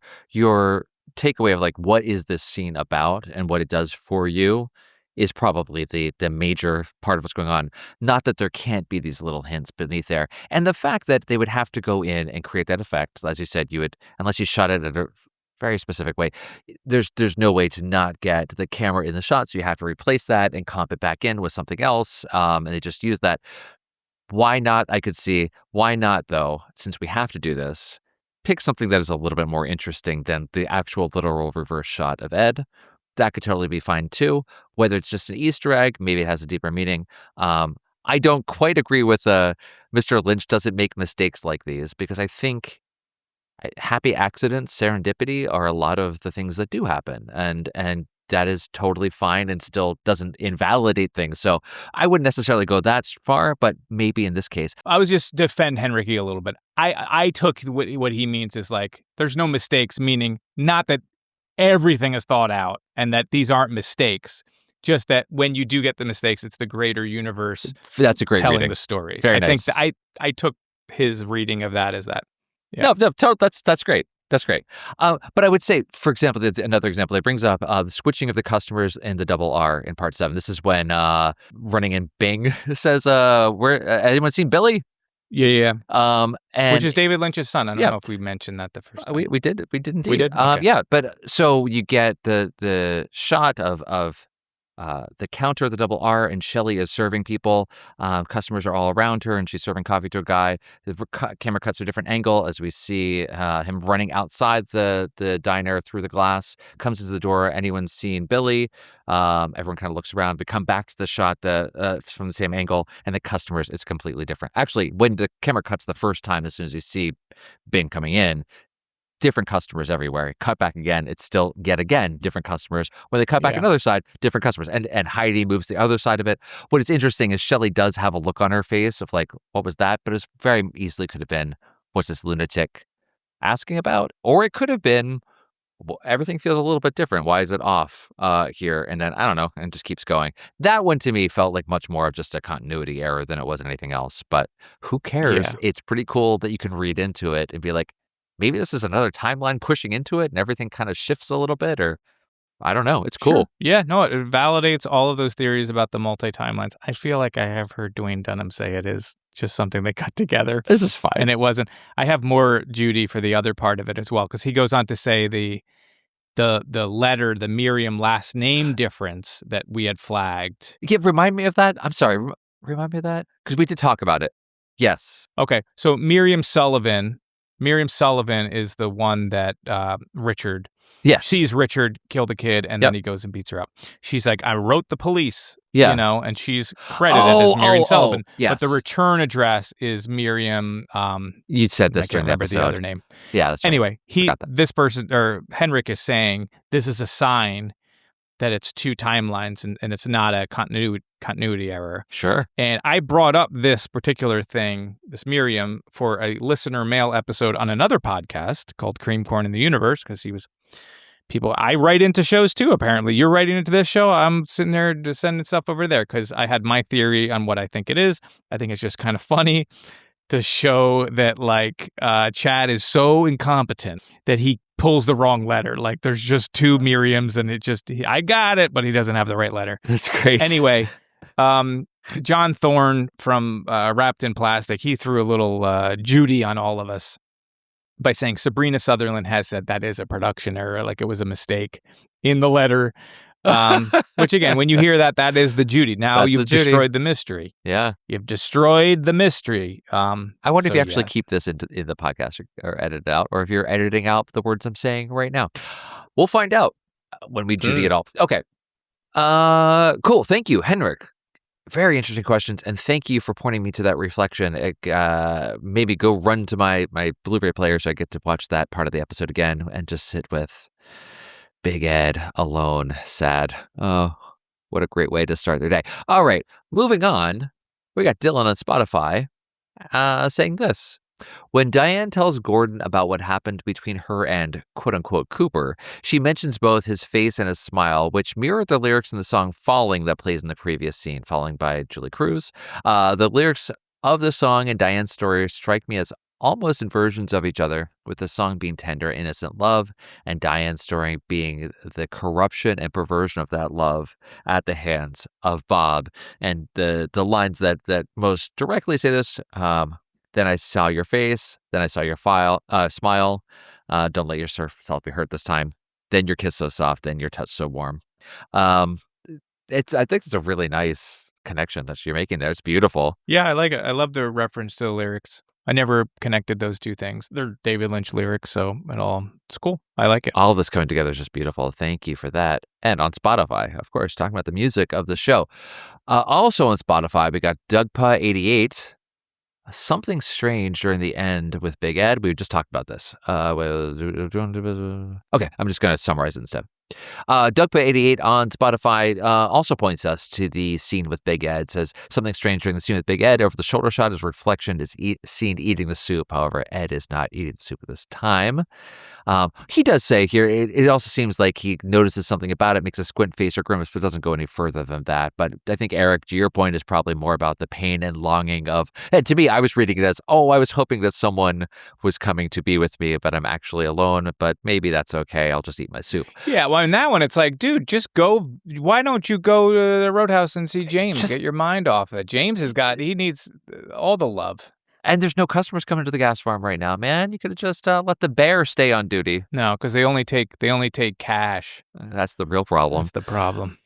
Speaker 2: takeaway of like, what is this scene about and what it does for you is probably the major part of what's going on. Not that there can't be these little hints beneath there. And the fact that they would have to go in and create that effect, as you said, unless you shot it at a very specific way, there's no way to not get the camera in the shot. So you have to replace that and comp it back in with something else. And they just use that. Why not? I could see. Why not, though, since we have to do this, pick something that is a little bit more interesting than the actual literal reverse shot of Ed. That could totally be fine, too. Whether it's just an Easter egg, maybe it has a deeper meaning. I don't quite agree with Mr. Lynch doesn't make mistakes like these, because I think happy accidents, serendipity, are a lot of the things that do happen. And that is totally fine and still doesn't invalidate things. So I wouldn't necessarily go that far, but maybe in this case.
Speaker 1: I was just defend Henrique a little bit. I took what he means is like, there's no mistakes, meaning not that everything is thought out and that these aren't mistakes, just that when you do get the mistakes, it's the greater universe
Speaker 2: that's a great
Speaker 1: telling
Speaker 2: reading.
Speaker 1: The story.
Speaker 2: Very
Speaker 1: I
Speaker 2: nice.
Speaker 1: think that I took his reading of that as that.
Speaker 2: Yeah. No, that's great. That's great. But I would say, for example, there's another example that brings up the switching of the customers in the double R in part 7. This is when running in Bing says, anyone seen Billy?
Speaker 1: Yeah.
Speaker 2: And
Speaker 1: which is David Lynch's son. I don't know if we mentioned that the first time.
Speaker 2: We did indeed.
Speaker 1: We did? Okay.
Speaker 2: Yeah, but so you get the shot of the counter of the double R, and Shelley is serving people. Customers are all around her, and she's serving coffee to a guy. The camera cuts to a different angle as we see him running outside the diner through the glass, comes into the door. Anyone seen Billy? Everyone kind of looks around. We come back to the shot from the same angle, and the customers, it's completely different. Actually, when the camera cuts the first time, as soon as you see Bing coming in, different customers everywhere. Cut back again, it's still yet again different customers. When they cut back another side, different customers. And Heidi moves the other side of it. What is interesting is Shelley does have a look on her face of like, what was that? But it very easily could have been, what's this lunatic asking about? Or it could have been, well, everything feels a little bit different. Why is it off here? And then, I don't know, and just keeps going. That one to me felt like much more of just a continuity error than it was anything else. But who cares?
Speaker 1: Yeah.
Speaker 2: It's pretty cool that you can read into it and be like, maybe this is another timeline pushing into it and everything kind of shifts a little bit, or I don't know. It's cool.
Speaker 1: Sure. Yeah, no, it validates all of those theories about the multi-timelines. I feel like I have heard Dwayne Dunham say it is just something they cut together.
Speaker 2: This is fine.
Speaker 1: And it wasn't. I have more Judy for the other part of it as well, because he goes on to say the letter, the Miriam last name difference that we had flagged.
Speaker 2: Remind me of that. I'm sorry. Remind me of that? Because we did talk about it. Yes.
Speaker 1: Okay, so Miriam Sullivan is the one that Richard sees Richard kill the kid, and then he goes and beats her up. She's like, I wrote the police, and she's credited as Miriam Sullivan.
Speaker 2: Yes.
Speaker 1: But the return address is Miriam.
Speaker 2: You said this
Speaker 1: I can't
Speaker 2: during
Speaker 1: remember
Speaker 2: the episode.
Speaker 1: the other name.
Speaker 2: Yeah, that's right.
Speaker 1: Anyway, this person, or Henrik, is saying this is a sign that it's two timelines and it's not a continuity error.
Speaker 2: Sure.
Speaker 1: And I brought up this particular thing, this Miriam, for a listener mail episode on another podcast called Cream Corn in the Universe, because I write into shows too, apparently. You're writing into this show. I'm sitting there just sending stuff over there because I had my theory on what I think it is. I think it's just kind of funny to show that like Chad is so incompetent that he pulls the wrong letter. Like there's just two Miriams and I got it, but he doesn't have the right letter.
Speaker 2: That's great.
Speaker 1: Anyway, John Thorne from Wrapped in Plastic, he threw a little Judy on all of us by saying Sabrina Sutherland has said that is a production error, like it was a mistake in the letter. Which again, when you hear that is the Judy. Now
Speaker 2: That's
Speaker 1: you've destroyed the mystery.
Speaker 2: Yeah.
Speaker 1: You've destroyed the mystery.
Speaker 2: I wonder if you actually keep this in the podcast or edit it out, or if you're editing out the words I'm saying right now. We'll find out when we Judy it all. Okay. Cool. Thank you, Henrik. Very interesting questions, and thank you for pointing me to that reflection. Maybe go run to my Blu-ray player so I get to watch that part of the episode again and just sit with Big Ed alone, sad. Oh, What a great way to start their day. All right, moving on. We got Dylan on Spotify saying this. When Diane tells Gordon about what happened between her and quote-unquote Cooper, she mentions both his face and his smile, which mirrored the lyrics in the song Falling that plays in the previous scene, Falling by Julie Cruz. The lyrics of the song and Diane's story strike me as almost inversions of each other, with the song being tender, innocent love, and Diane's story being the corruption and perversion of that love at the hands of Bob. And the lines that most directly say this, then I saw your face, then I saw your smile, don't let yourself be hurt this time, then your kiss so soft, then your touch so warm. I think it's a really nice connection that you're making there. It's beautiful.
Speaker 1: Yeah, I like it. I love the reference to the lyrics. I never connected those two things. They're David Lynch lyrics, so it's cool. I like it.
Speaker 2: All of this coming together is just beautiful. Thank you for that. And on Spotify, of course, talking about the music of the show. Also on Spotify, we got Dougpa88. Something strange during the end with Big Ed. We just talked about this. Okay, I'm just going to summarize it instead. Dougpa88 on Spotify also points us to the scene with Big Ed. Says something strange during the scene with Big Ed. Over the shoulder shot, his reflection is seen eating the soup. However, Ed is not eating the soup at this time. He does say here, it also seems like he notices something about it, makes a squint face or grimace, but doesn't go any further than that. But I think, Eric, to your point, is probably more about the pain and longing of, and to me, I was reading it as, I was hoping that someone was coming to be with me, but I'm actually alone, but maybe that's okay. I'll just eat my soup.
Speaker 1: Yeah, well, in that one, it's like, dude, just go. Why don't you go to the Roadhouse and see James? Get your mind off it. James he needs all the love.
Speaker 2: And there's no customers coming to the gas farm right now, man. You could have just let the bear stay on duty.
Speaker 1: No, because they only take cash.
Speaker 2: That's the real problem.
Speaker 1: That's the problem.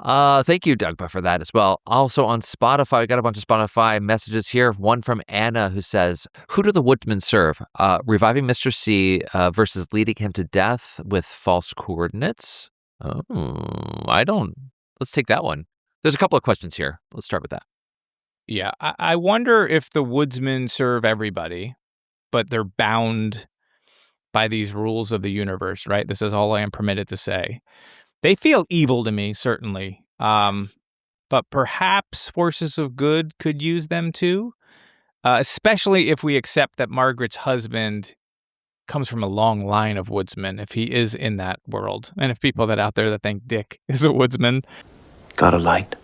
Speaker 2: Thank you, Dougpa, for that as well. Also on Spotify, we got a bunch of Spotify messages here. One from Anna who says, who do the woodmen serve? Reviving Mr. C versus leading him to death with false coordinates? Let's take that one. There's a couple of questions here. Let's start with that.
Speaker 1: Yeah, I wonder if the woodsmen serve everybody, but they're bound by these rules of the universe, right? This is all I am permitted to say. They feel evil to me, certainly, but perhaps forces of good could use them too, especially if we accept that Margaret's husband comes from a long line of woodsmen, if he is in that world, and if people that out there that think Dick is a woodsman.
Speaker 10: Got a light?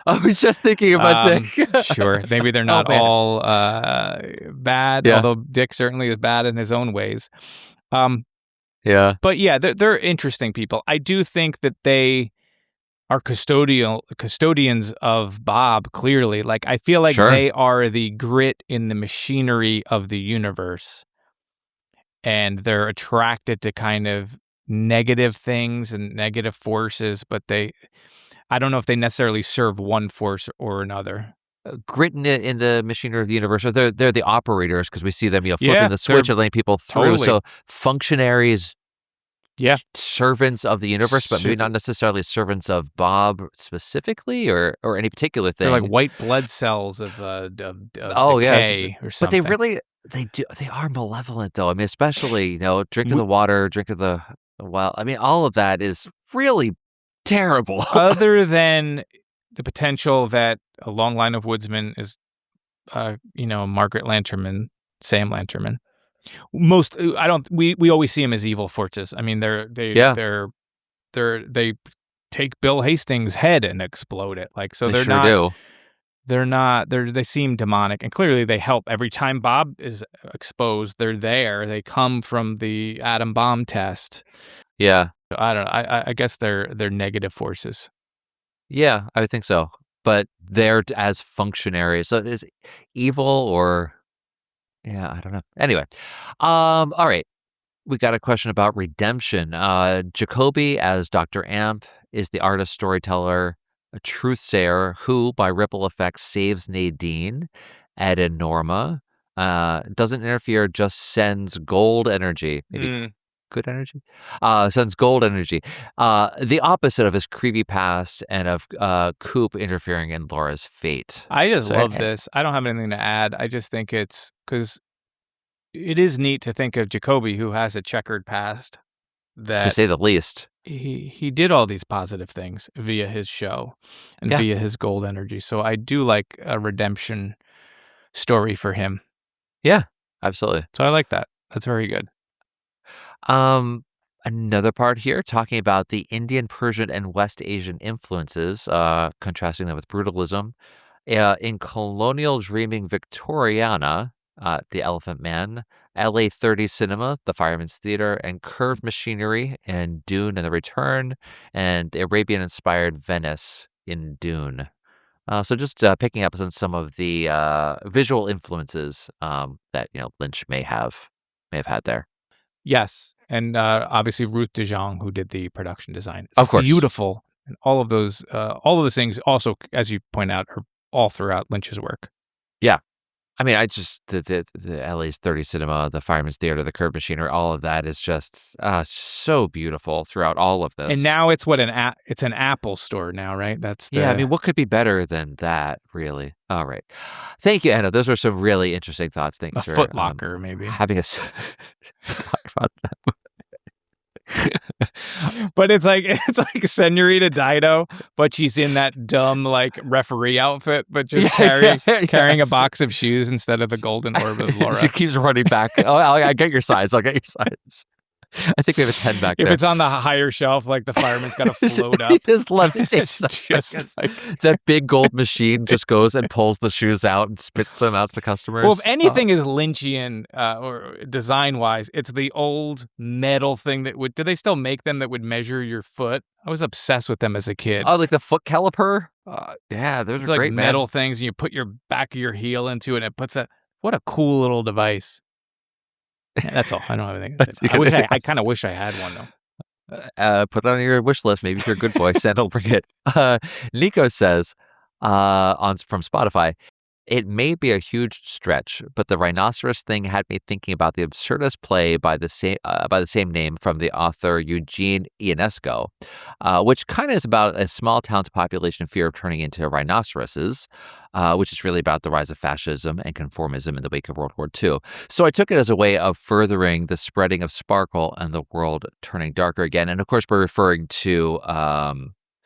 Speaker 2: I was just thinking about Dick.
Speaker 1: Sure. Maybe they're not all bad, although Dick certainly is bad in his own ways.
Speaker 2: Yeah.
Speaker 1: But yeah, they're interesting people. I do think that they are custodians of Bob, clearly. Like, I feel like they are the grit in the machinery of the universe. And they're attracted to kind of negative things and negative forces, but I don't know if they necessarily serve one force or another.
Speaker 2: Grit in the machinery of the universe, or they're the operators, because we see them flipping the switch and letting people through. Totally. So functionaries, servants of the universe, but maybe not necessarily servants of Bob specifically, or any particular thing.
Speaker 1: They're like white blood cells of decay or something.
Speaker 2: But they are malevolent, though. I mean, especially drinking the water, drinking the well. I mean, all of that is really terrible.
Speaker 1: Other than the potential that a long line of woodsmen is, Margaret Lanterman, Sam Lanterman. We always see them as evil forces. I mean, they take Bill Hastings' head and explode it. Like, so they seem demonic, and clearly they help every time Bob is exposed. They're there. They come from the atom bomb test.
Speaker 2: Yeah.
Speaker 1: I don't know. I guess they're negative forces.
Speaker 2: Yeah, I would think so. But they're as functionaries. So is evil or... Yeah, I don't know. Anyway. All right. We got a question about redemption. Jacoby, as Dr. Amp, is the artist storyteller, a truthsayer who, by ripple effects, saves Nadine, Ed and Norma. Doesn't interfere, just sends gold energy. Maybe good energy? Sends gold energy. The opposite of his creepy past and of Coop interfering in Laura's fate.
Speaker 1: I just love this. I don't have anything to add. I just think it's because it is neat to think of Jacoby, who has a checkered past. That,
Speaker 2: to say the least.
Speaker 1: he did all these positive things via his show and via his gold energy. So I do like a redemption story for him.
Speaker 2: Yeah, absolutely.
Speaker 1: So I like that. That's very good.
Speaker 2: Another part here talking about the Indian, Persian, and West Asian influences, contrasting them with brutalism. In colonial dreaming Victoriana, The Elephant Man, LA 30 Cinema, The Fireman's Theater, and Curved Machinery in Dune and The Return, and Arabian-inspired Venice in Dune. So just picking up on some of the visual influences that Lynch may have had there.
Speaker 1: Yes, and obviously Ruth de Jong, who did the production design. It's
Speaker 2: of course,
Speaker 1: beautiful, and all of those things also, as you point out, are all throughout Lynch's work.
Speaker 2: Yeah, I mean, I just the LA's 30 Cinema, the Fireman's Theater, the Curved Machinery, all of that is just so beautiful throughout all of this.
Speaker 1: And now it's it's an Apple store now, right?
Speaker 2: I mean, what could be better than that, really? All right, thank you, Anna. Like some really interesting thoughts. Thanks for
Speaker 1: Foot Locker, maybe
Speaker 2: having us talk about that.
Speaker 1: But it's like Senorita Dido, but she's in that dumb referee outfit, but just carrying a box of shoes instead of the golden orb of Laura.
Speaker 2: She keeps running back. Oh, I get your size. I'll get your size. I think we have a 10 back there.
Speaker 1: If it's on the higher shelf, the fireman's got to float up.
Speaker 2: Just levitates. That big gold machine just goes and pulls the shoes out and spits them out to the customers.
Speaker 1: Well, if anything is Lynchian or design-wise, it's the old metal thing that do they still make them that would measure your foot? I was obsessed with them as a kid.
Speaker 2: Oh, like the foot caliper? Yeah, those are great,
Speaker 1: metal things, and you put your back of your heel into it, and it puts what a cool little device. Yeah, that's all. I don't have anything to say. I kind of wish I had one
Speaker 2: though. Put that on your wish list. Maybe if you're a good boy, Santa will bring it. Nico says from Spotify, it may be a huge stretch, but the rhinoceros thing had me thinking about the absurdist play by the same name from the author Eugene Ionesco, which kind of is about a small town's population fear of turning into rhinoceroses, which is really about the rise of fascism and conformism in the wake of World War II. So I took it as a way of furthering the spreading of sparkle and the world turning darker again. And of course, we're referring to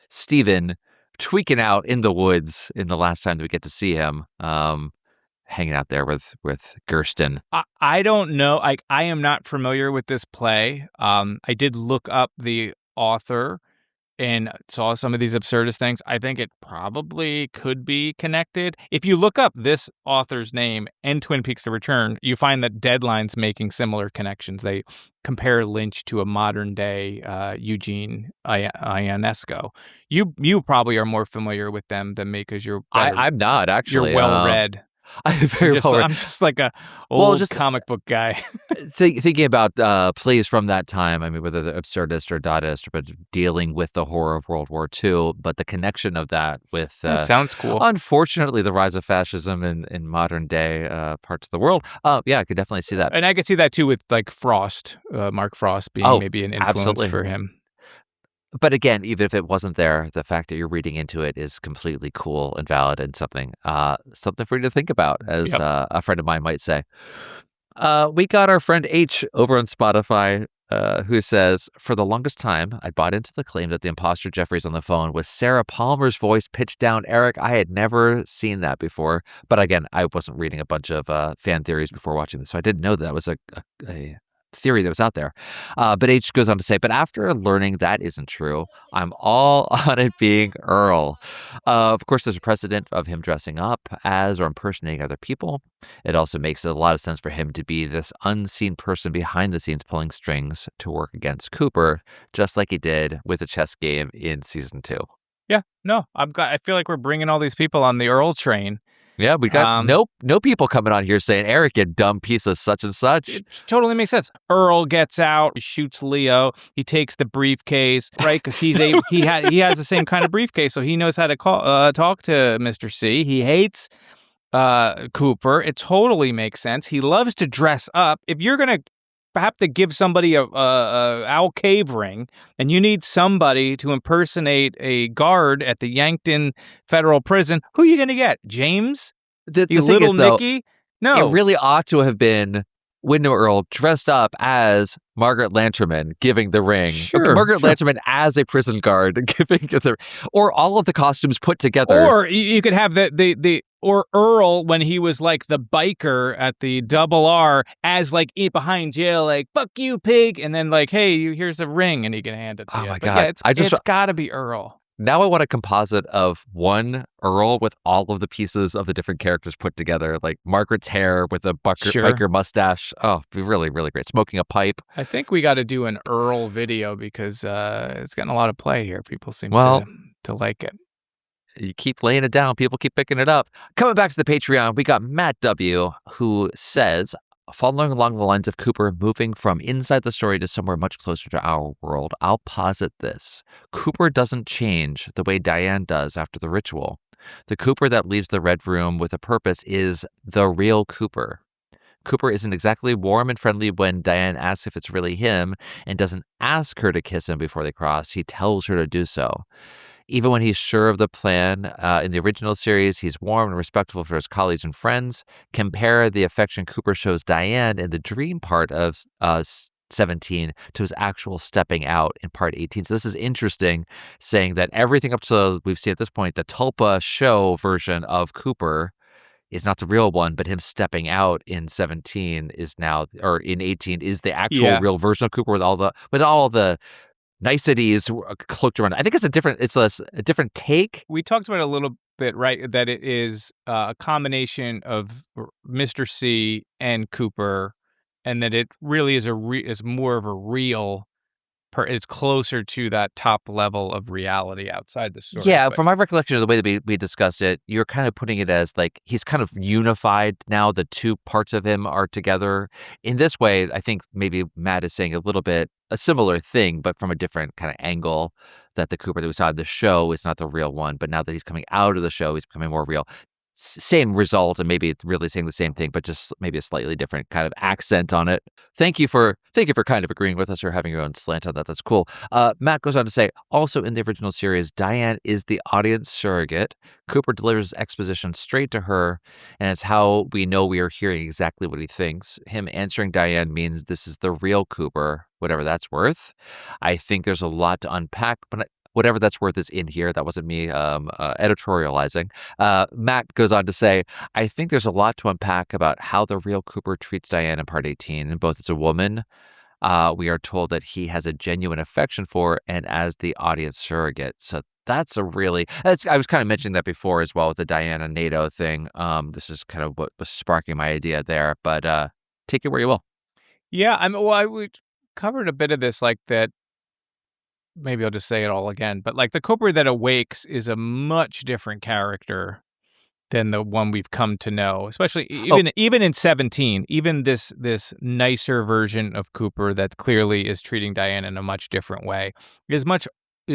Speaker 2: Stephen tweaking out in the woods in the last time that we get to see him, hanging out there with Gersten.
Speaker 1: I don't know. I am not familiar with this play. I did look up the author and saw some of these absurdist things. I think it probably could be connected. If you look up this author's name and Twin Peaks: The Return, you find that Deadline's making similar connections. They compare Lynch to a modern day Eugene Ionesco. You probably are more familiar with them than me because you're better.
Speaker 2: I'm not actually.
Speaker 1: You're well read.
Speaker 2: I'm very well read.
Speaker 1: I'm just like a old comic book guy.
Speaker 2: Thinking about plays from that time, I mean, whether they're absurdist or Dadaist, but dealing with the horror of World War II, but the connection of that with
Speaker 1: that sounds cool.
Speaker 2: Unfortunately, the rise of fascism in modern day parts of the world. Yeah, I could definitely see that,
Speaker 1: and I could see that too with Frost, Mark Frost being maybe an influence for him.
Speaker 2: But again, even if it wasn't there, the fact that you're reading into it is completely cool and valid and something for you to think about, as a friend of mine might say. We got our friend H over on Spotify, who says, for the longest time, I bought into the claim that the imposter Jeffries on the phone was Sarah Palmer's voice pitched down Eric. I had never seen that before. But again, I wasn't reading a bunch of fan theories before watching this, so I didn't know that was a theory that was out there. But H goes on to say, but after learning that isn't true, I'm all on it being Earl. Of course, there's a precedent of him dressing up as or impersonating other people. It also makes a lot of sense for him to be this unseen person behind the scenes pulling strings to work against Cooper, just like he did with the chess game in season 2.
Speaker 1: Yeah, no, I feel like we're bringing all these people on the Earl train.
Speaker 2: Yeah, we got no people coming on here saying, Eric, you dumb piece of such and such.
Speaker 1: It totally makes sense. Earl gets out, he shoots Leo, he takes the briefcase, right? Because he has the same kind of briefcase, so he knows how to talk to Mr. C. He hates Cooper. It totally makes sense. He loves to dress up. If you're going to have to give somebody a owl cave ring, and you need somebody to impersonate a guard at the Yankton Federal Prison, who are you going to get? James?
Speaker 2: The
Speaker 1: little
Speaker 2: thing is, though,
Speaker 1: Nicky? No.
Speaker 2: It really ought to have been Wyndham Earl dressed up as Margaret Lanterman giving the ring.
Speaker 1: Sure,
Speaker 2: Margaret
Speaker 1: sure.
Speaker 2: Lanterman as a prison guard giving the, or all of the costumes put together.
Speaker 1: Or you could have or Earl when he was like the biker at the Double R as like behind jail, like fuck you pig, and then like hey, here's a ring, and he can hand it to you.
Speaker 2: Oh my
Speaker 1: But
Speaker 2: God.
Speaker 1: yeah, it's got to be Earl.
Speaker 2: Now I want a composite of one Earl with all of the pieces of the different characters put together, like Margaret's hair with a biker mustache. Oh, it'd be really, really great. Smoking a pipe.
Speaker 1: I think we got to do an Earl video because it's getting a lot of play here. People seem to like it.
Speaker 2: You keep laying it down. People keep picking it up. Coming back to the Patreon, we got Matt W., who says, following along the lines of Cooper moving from inside the story to somewhere much closer to our world, I'll posit this. Cooper doesn't change the way Diane does after the ritual. The Cooper that leaves the Red Room with a purpose is the real Cooper. Cooper isn't exactly warm and friendly when Diane asks if it's really him and doesn't ask her to kiss him before they cross. He tells her to do so. Even when he's sure of the plan, in the original series, he's warm and respectful for his colleagues and friends. Compare the affection Cooper shows Diane in the dream part of 17 to his actual stepping out in part 18. So this is interesting, saying that everything up to we've seen at this point, the Tulpa show version of Cooper is not the real one, but him stepping out in 17 is now, or in 18 is the actual real version of Cooper with all the niceties cloaked around. I think it's a different take.
Speaker 1: We talked about it a little bit, right? That it is a combination of Mr. C and Cooper, and that it really is more of a real. It's closer to that top level of reality outside the story.
Speaker 2: Yeah, from my recollection of the way that we discussed it, you're kind of putting it as like he's kind of unified now. The two parts of him are together. In this way, I think maybe Matt is saying a little bit a similar thing, but from a different kind of angle, that the Cooper that we saw in the show is not the real one. But now that he's coming out of the show, he's becoming more real. Same result, and maybe it's really saying the same thing, but just maybe a slightly different kind of accent on it. Thank you for kind of agreeing with us or having your own slant on that. That's cool. Matt goes on to say, also in the original series, Diane is the audience surrogate. Cooper delivers exposition straight to her, and it's how we know we are hearing exactly what he thinks. Him answering Diane means this is the real Cooper, whatever that's worth. I think there's a lot to unpack, but whatever that's worth is in here. That wasn't me editorializing. Matt goes on to say, I think there's a lot to unpack about how the real Cooper treats Diane in part 18, and both as a woman, we are told that he has a genuine affection for, and as the audience surrogate. So that's I was kind of mentioning that before as well with the Diane and Naido thing. This is kind of what was sparking my idea there, but take it where you will.
Speaker 1: Yeah, we covered a bit of this, like that. Maybe I'll just say it all again, but like the Cooper that awakes is a much different character than the one we've come to know, especially even in 17, even this nicer version of Cooper that clearly is treating Diane in a much different way is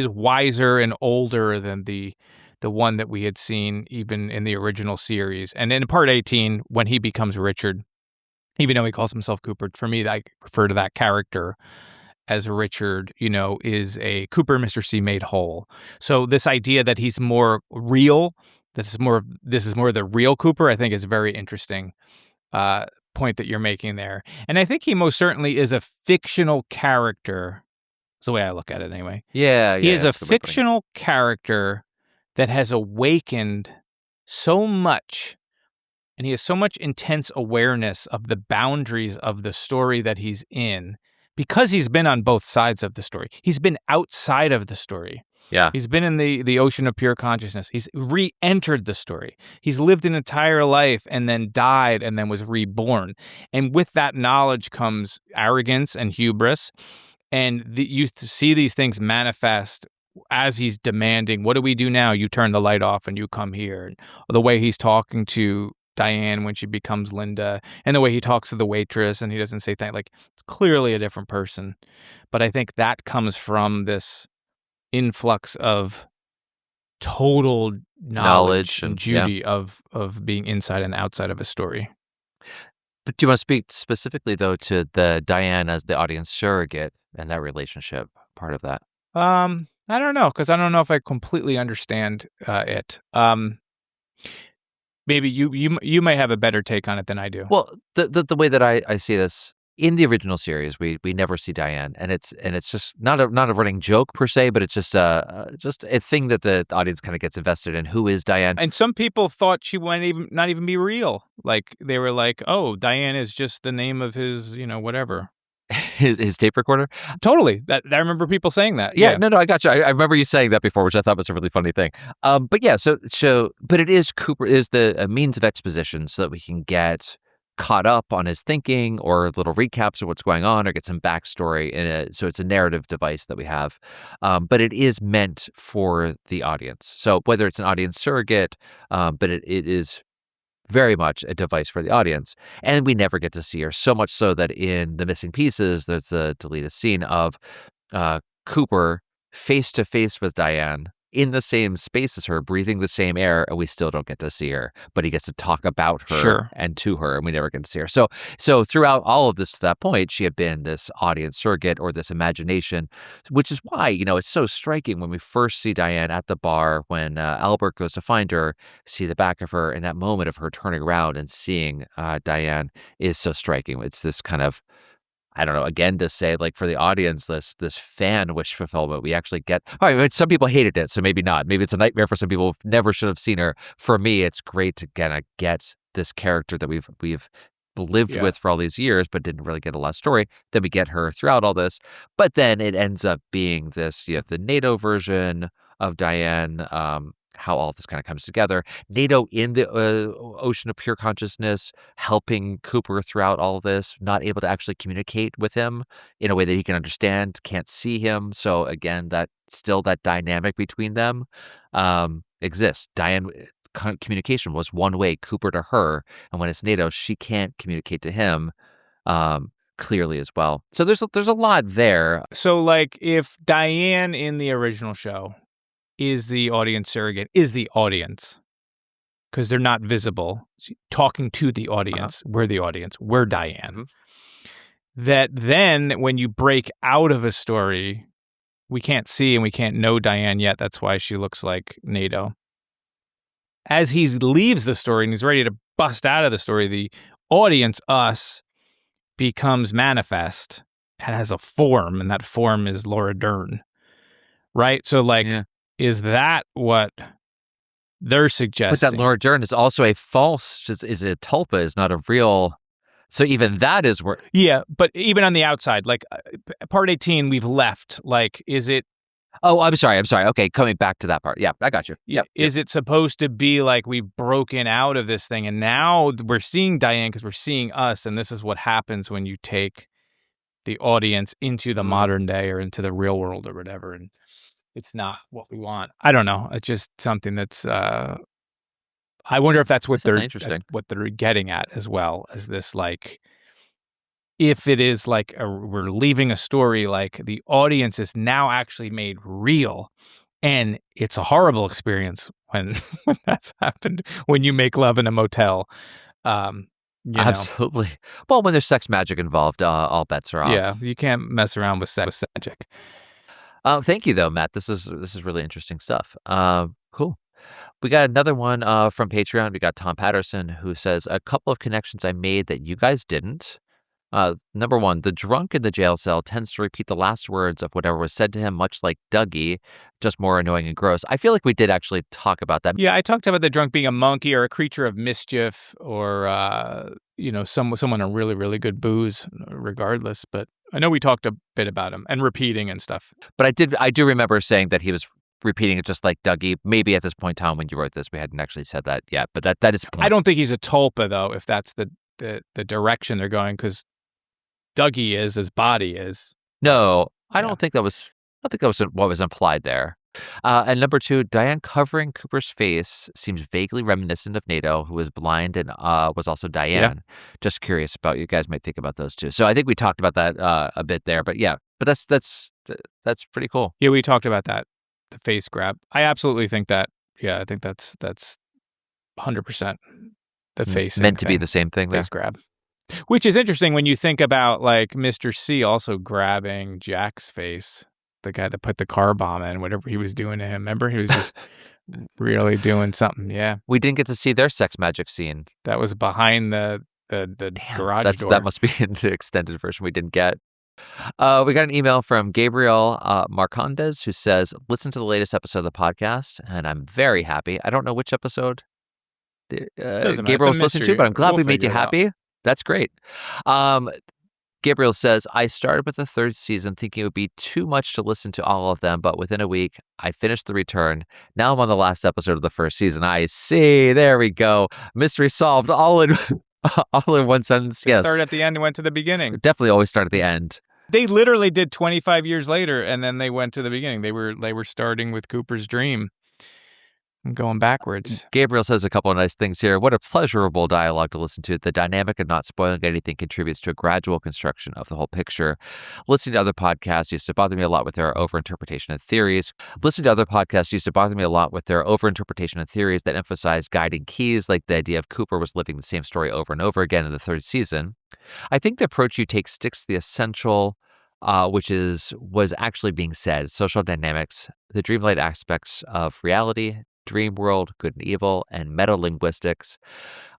Speaker 1: wiser and older than the one that we had seen even in the original series. And in part 18, when he becomes Richard, even though he calls himself Cooper, for me, I refer to that character as Richard, is a Cooper Mr. C made whole. So this idea that he's more real, this is more the real Cooper, I think is a very interesting point that you're making there. And I think he most certainly is a fictional character. That's the way I look at it anyway.
Speaker 2: Yeah.
Speaker 1: He is a fictional character that has awakened so much, and he has so much intense awareness of the boundaries of the story that he's in. Because he's been on both sides of the story. He's been outside of the story.
Speaker 2: Yeah.
Speaker 1: He's been in the ocean of pure consciousness. He's re-entered the story. He's lived an entire life and then died and then was reborn. And with that knowledge comes arrogance and hubris. And you see these things manifest as he's demanding, what do we do now? You turn the light off and you come here. And the way he's talking to Diane when she becomes Linda, and the way he talks to the waitress, and he doesn't say things like, it's clearly a different person. But I think that comes from this influx of total knowledge and Judy of being inside and outside of a story.
Speaker 2: But do you want to speak specifically though to the Diane as the audience surrogate and that relationship part of that?
Speaker 1: I don't know, because I don't know if I completely understand it. maybe you might have a better take on it than I do.
Speaker 2: Well, the way that I see this, in the original series, we never see Diane, and it's just not a running joke per se, but it's just a thing that the audience kind of gets invested in. Who is Diane?
Speaker 1: And some people thought she might not even be real. Like they were like, "Oh, Diane is just the name of his, whatever."
Speaker 2: His tape recorder?
Speaker 1: Totally. I remember people saying that.
Speaker 2: Yeah, no, I got you. I remember you saying that before, which I thought was a really funny thing. But yeah, but it is Cooper is a means of exposition so that we can get caught up on his thinking or little recaps of what's going on or get some backstory so it's a narrative device that we have. But it is meant for the audience. So whether it's an audience surrogate, but it is very much a device for the audience. And we never get to see her, so much so that in The Missing Pieces, there's a deleted scene of Cooper face to face with Diane in the same space as her, breathing the same air, and we still don't get to see her. But he gets to talk about her and to her, and we never get to see her. So throughout all of this to that point, she had been this audience surrogate or this imagination, which is why, it's so striking when we first see Diane at the bar when Albert goes to find her, see the back of her, and that moment of her turning around and seeing Diane is so striking. It's this kind of, I don't know, again, to say, like, for the audience, this fan wish fulfillment we actually get. All right, some people hated it, so maybe not. Maybe it's a nightmare for some people who never should have seen her. For me, it's great to kind of get this character that we've lived with for all these years, but didn't really get a lot of story. Then we get her throughout all this. But then it ends up being this, the Naido version of Diane, how all this kind of comes together. Naido in the ocean of pure consciousness, helping Cooper throughout all this, not able to actually communicate with him in a way that he can understand, can't see him. So again, that dynamic between them exists. Diane communication was one way, Cooper to her, and when it's Naido, she can't communicate to him clearly as well. So there's a lot there.
Speaker 1: So like if Diane in the original show is the audience surrogate, is the audience, because they're not visible, talking to the audience. We're the audience. We're Diane. That then when you break out of a story, we can't see and we can't know Diane yet. That's why she looks like Naido. As he leaves the story and he's ready to bust out of the story, the audience, us, becomes manifest and has a form, and that form is Laura Dern. Right? So is that what they're suggesting?
Speaker 2: But that Laura Dern is also a false, is a tulpa, is not a real. So even that is where.
Speaker 1: Yeah, but even on the outside, like part 18, we've left. Like, is it?
Speaker 2: Oh, I'm sorry. Okay, coming back to that part. Yeah, I got you. Yeah.
Speaker 1: Is it supposed to be like we've broken out of this thing and now we're seeing Diane because we're seeing us, and this is what happens when you take the audience into the modern day or into the real world or whatever, and it's not what we want. I don't know. It's just something that's. I wonder if that's what they're getting at as well as this. Like, if it is like we're leaving a story, like the audience is now actually made real, and it's a horrible experience when that's happened. When you make love in a motel.
Speaker 2: Absolutely. Well, when there's sex magic involved, all bets are off.
Speaker 1: Yeah, you can't mess around with sex magic.
Speaker 2: Thank you, though, Matt. This is really interesting stuff. Cool. We got another one from Patreon. We got Tom Patterson, who says, a couple of connections I made that you guys didn't. Number one, the drunk in the jail cell tends to repeat the last words of whatever was said to him, much like Dougie, just more annoying and gross. I feel like we did actually talk about that.
Speaker 1: Yeah, I talked about the drunk being a monkey or a creature of mischief or, someone on really, really good booze, regardless. But I know we talked a bit about him and repeating and stuff.
Speaker 2: But I do remember saying that he was repeating it just like Dougie. Maybe at this point in time when you wrote this, we hadn't actually said that yet. But that is.
Speaker 1: I don't think he's a tulpa, though, if that's the direction they're going, because Dougie is, his body is.
Speaker 2: No, I don't think that was what was implied there. And number two, Diane covering Cooper's face seems vaguely reminiscent of Naido, who was blind and was also Diane. Yeah. Just curious about what you guys might think about those two. So I think we talked about that a bit there, but that's pretty cool.
Speaker 1: Yeah, we talked about that, the face grab. I absolutely think that. Yeah, I think that's 100% the face
Speaker 2: meant to be the same thing.
Speaker 1: Face grab. Which is interesting when you think about like Mr. C also grabbing Jack's face, the guy that put the car bomb in, whatever he was doing to him. Remember, he was just really doing something. Yeah,
Speaker 2: We didn't get to see their sex magic scene.
Speaker 1: that was behind the garage door.
Speaker 2: That must be in the extended version we didn't get. We got an email from Gabriel Marcondes who says, listen to the latest episode of the podcast, and I'm very happy. I don't know which episode Gabriel was listening to, but I'm glad we made you happy. That's great. Gabriel says, I started with the third season thinking it would be too much to listen to all of them, but within a week, I finished The Return. Now I'm on the last episode of the first season. I see. There we go. Mystery solved all in one sentence. Yes.
Speaker 1: Start at the end and went to the beginning.
Speaker 2: Definitely always start at the end.
Speaker 1: They literally did 25 years later, and then they went to the beginning. They were starting with Cooper's dream and going backwards.
Speaker 2: Gabriel says a couple of nice things here. What a pleasurable dialogue to listen to. The dynamic of not spoiling anything contributes to a gradual construction of the whole picture. Listening to other podcasts used to bother me a lot with their overinterpretation of theories. That emphasize guiding keys, like the idea of Cooper was living the same story over and over again in the third season. I think the approach you take sticks to the essential, which was actually being said: social dynamics, the dreamlight aspects of reality, dream world, good and evil, and meta-linguistics.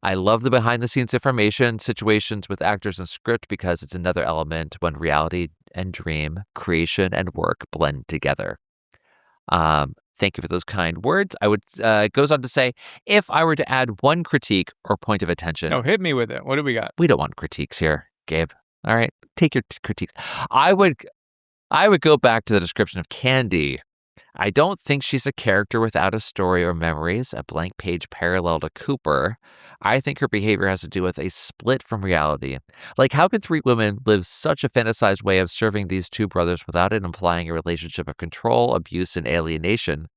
Speaker 2: I love the behind-the-scenes information situations with actors and script because it's another element when reality and dream, creation and work blend together. Thank you for those kind words. I would it goes on to say, if I were to add one critique or point of attention.
Speaker 1: No, hit me with it. What do we got?
Speaker 2: We don't want critiques here, Gabe. All right, take your critiques. I would go back to the description of Candy. I don't think she's a character without a story or memories, a blank page parallel to Cooper. I think her behavior has to do with a split from reality. Like, how could three women live such a fantasized way of serving these two brothers without it implying a relationship of control, abuse, and alienation?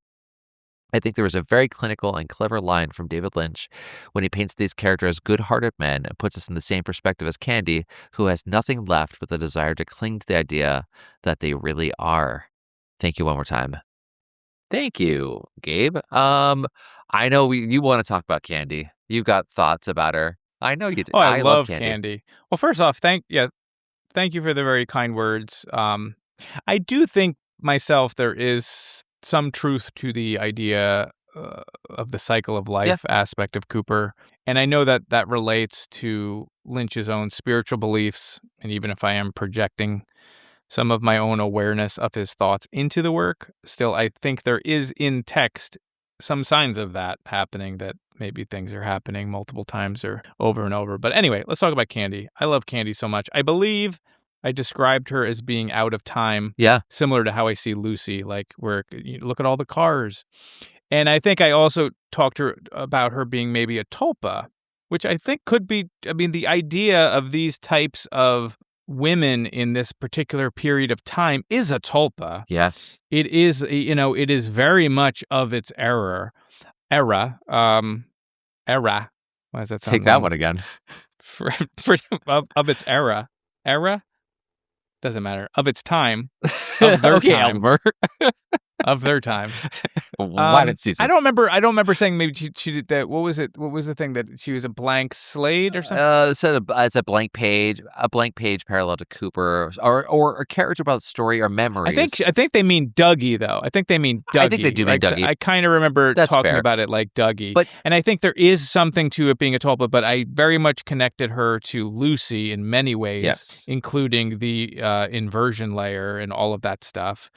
Speaker 2: I think there was a very clinical and clever line from David Lynch when he paints these characters as good-hearted men and puts us in the same perspective as Candy, who has nothing left but the desire to cling to the idea that they really are. Thank you one more time. Thank you, Gabe. I know you want to talk about Candy. You got thoughts about her. I know you do.
Speaker 1: Oh, I love Candy. Well, first off, thank you for the very kind words. I do think myself there is some truth to the idea of the cycle of life aspect of Cooper. And I know that relates to Lynch's own spiritual beliefs. And even if I am projecting some of my own awareness of his thoughts into the work, still I think there is in text some signs of that happening, that maybe things are happening multiple times or over and over. But anyway, let's talk about Candy. I love Candy so much. I believe I described her as being out of time.
Speaker 2: Yeah.
Speaker 1: Similar to how I see Lucy, like where you look at all the cars. And I think I also talked to her about her being maybe a tulpa, which I think could be, the idea of these types of women in this particular period of time is a tulpa.
Speaker 2: Yes.
Speaker 1: It is, it is very much of its era. Why does that sound
Speaker 2: Take that one again.
Speaker 1: Of its era. Doesn't matter. Of its time. Of their time.
Speaker 2: Elmer.
Speaker 1: Of their time.
Speaker 2: Why did season?
Speaker 1: I don't remember saying maybe she did that. What was it? What was the thing that she was a blank slate or something?
Speaker 2: It's a blank page parallel to Cooper, or a character about story or memories.
Speaker 1: I think they mean Dougie though. I think they mean Dougie.
Speaker 2: I think they do mean Dougie.
Speaker 1: I kind of remember talking about it like Dougie. And I think there is something to it being a tulpa, but I very much connected her to Lucy in many ways, including the inversion layer and all of that stuff.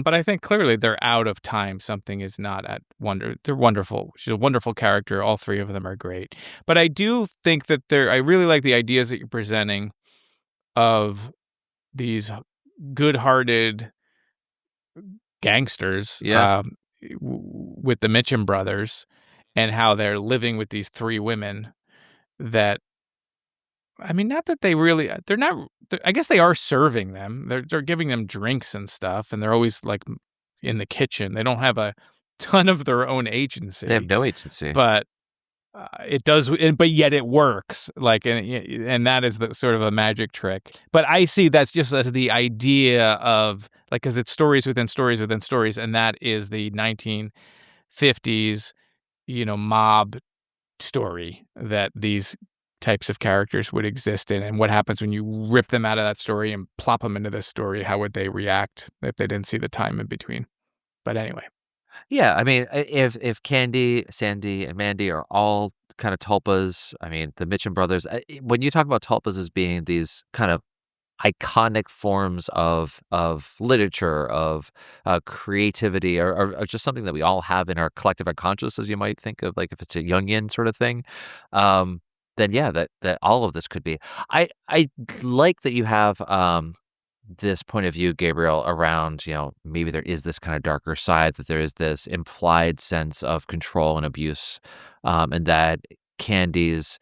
Speaker 1: But I think clearly they're out of time. Something is not at wonder. They're wonderful. She's a wonderful character. All three of them are great. But I do think that I really like the ideas that you're presenting of these good-hearted gangsters with the Mitchum brothers and how they're living with these three women that, not that they're not, I guess they are serving them. They're giving them drinks and stuff, and they're always like in the kitchen. They don't have a ton of their own agency.
Speaker 2: They have no agency.
Speaker 1: But it does, but yet it works. And that is the sort of a magic trick. But I see that's just as the idea of, because it's stories within stories within stories, and that is the 1950s, mob story that these types of characters would exist in, and what happens when you rip them out of that story and plop them into this story. How would they react if they didn't see the time in between? But anyway.
Speaker 2: Yeah, I mean, if Candy, Sandy, and Mandy are all kind of tulpas, I mean, the Mitchum brothers, when you talk about tulpas as being these kind of iconic forms of literature, of creativity, or just something that we all have in our collective unconscious, as you might think of, like if it's a Jungian sort of thing, um, then yeah, that all of this could be. I like that you have this point of view, Gabriel, around, maybe there is this kind of darker side, that there is this implied sense of control and abuse, and that Candy's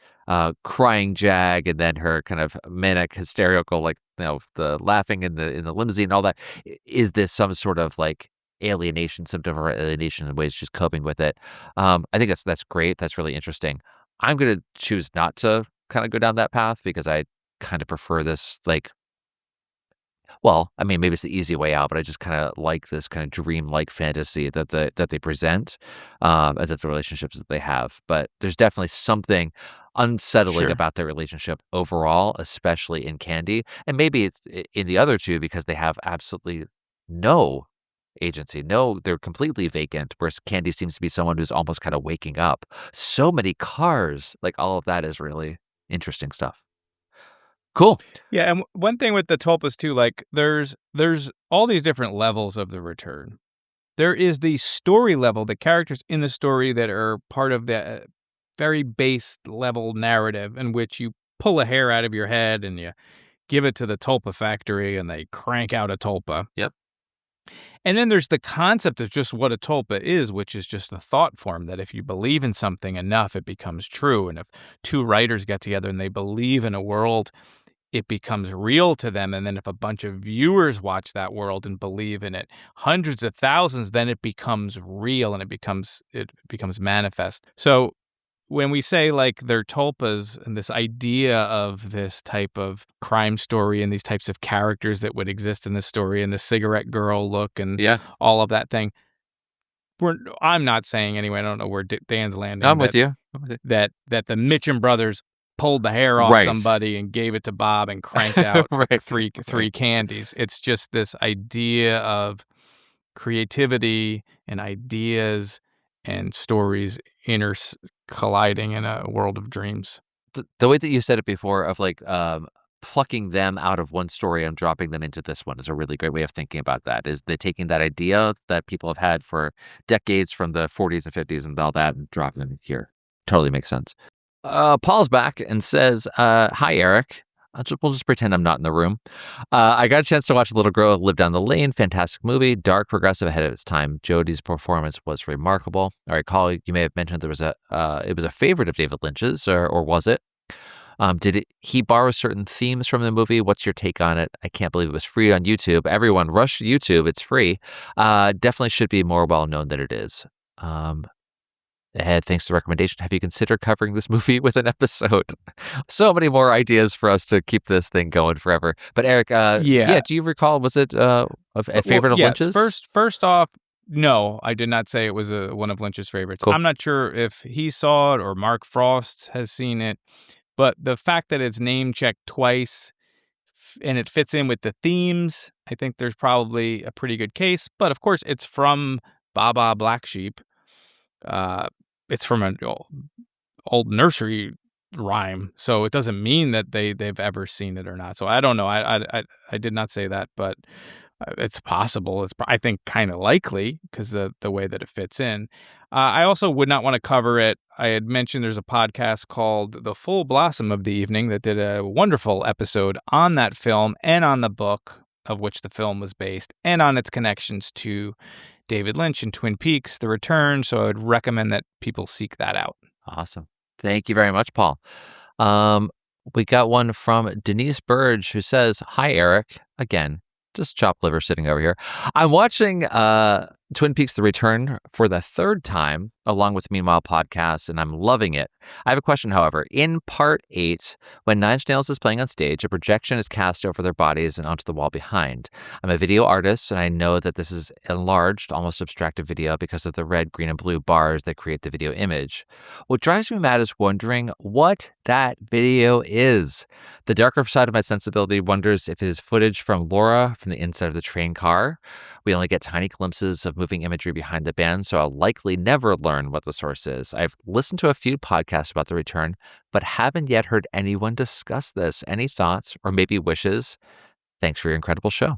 Speaker 2: crying jag and then her kind of manic hysterical, like, the laughing in the limousine and all that, is this some sort of like alienation, symptom or alienation in ways she's coping with it. I think that's great. That's really interesting. I'm going to choose not to kind of go down that path because I kind of prefer this, like, well, I mean, maybe it's the easy way out, but I just kind of like this kind of dream-like fantasy that they present, and that the relationships that they have. But there's definitely something unsettling
Speaker 1: Sure.
Speaker 2: about their relationship overall, especially in Candy, and maybe it's in the other two because they have absolutely no agency. No, they're completely vacant. Whereas Candy seems to be someone who's almost kind of waking up. So many cars, like all of that is really interesting stuff. Cool.
Speaker 1: Yeah, and one thing with the tulpas too, like there's all these different levels of the return. There is the story level, the characters in the story that are part of the very base level narrative in which you pull a hair out of your head and you give it to the tulpa factory and they crank out a tulpa.
Speaker 2: Yep.
Speaker 1: And then there's the concept of just what a tulpa is, which is just a thought form that if you believe in something enough, it becomes true. And if two writers get together and they believe in a world, it becomes real to them. And then if a bunch of viewers watch that world and believe in it, hundreds of thousands, then it becomes real and it becomes manifest. So when we say like they're tulpas and this idea of this type of crime story and these types of characters that would exist in this story and the cigarette girl look and all of that thing, I'm not saying anyway, I don't know where Dan's landing.
Speaker 2: I'm with you.
Speaker 1: That the Mitchum brothers pulled the hair off somebody and gave it to Bob and cranked out three candies. It's just this idea of creativity and ideas and stories colliding in a world of dreams.
Speaker 2: The way that you said it before of like plucking them out of one story and dropping them into this one is a really great way of thinking about that. Is they're taking that idea that people have had for decades from the 40s and 50s and all that and dropping them here. Totally makes sense. Paul's back and says, hi, Eric. We'll just pretend I'm not in the room. I got a chance to watch Little Girl Live Down the Lane. Fantastic movie. Dark, progressive, ahead of its time. Jodie's performance was remarkable. I recall you may have mentioned there was it was a favorite of David Lynch's, or was it? Did he borrow certain themes from the movie? What's your take on it? I can't believe it was free on YouTube. Everyone, rush YouTube. It's free. Definitely should be more well known than it is. Ed, thanks for the recommendation. Have you considered covering this movie with an episode? So many more ideas for us to keep this thing going forever. But Eric, do you recall, was it a favorite of Lynch's?
Speaker 1: First off, no, I did not say it was one of Lynch's favorites.
Speaker 2: Cool.
Speaker 1: I'm not sure if he saw it or Mark Frost has seen it, but the fact that it's name-checked twice and it fits in with the themes, I think there's probably a pretty good case. But of course, it's from Baba Black Sheep. It's from an old nursery rhyme, so it doesn't mean that they've ever seen it or not. So I don't know. I did not say that, but it's possible. It's I think kind of likely because the way that it fits in. I also would not want to cover it. I had mentioned there's a podcast called The Full Blossom of the Evening that did a wonderful episode on that film and on the book of which the film was based and on its connections to David Lynch and Twin Peaks, The Return, so I would recommend that people seek that out.
Speaker 2: Awesome. Thank you very much, Paul. We got one from Denise Burge who says, hi, Eric. Again, just chopped liver sitting over here. I'm watching Twin Peaks, The Return for the third time. along with Meanwhile podcast, and I'm loving it. I have a question, however. In part 8, when Nine Inch Nails is playing on stage, a projection is cast over their bodies and onto the wall behind. I'm a video artist, and I know that this is enlarged, almost abstracted video because of the red, green, and blue bars that create the video image. What drives me mad is wondering what that video is. The darker side of my sensibility wonders if it is footage from Laura from the inside of the train car. We only get tiny glimpses of moving imagery behind the band, so I'll likely never learn what the source is. I've listened to a few podcasts about the return, but haven't yet heard anyone discuss this. Any thoughts or maybe wishes? Thanks for your incredible show.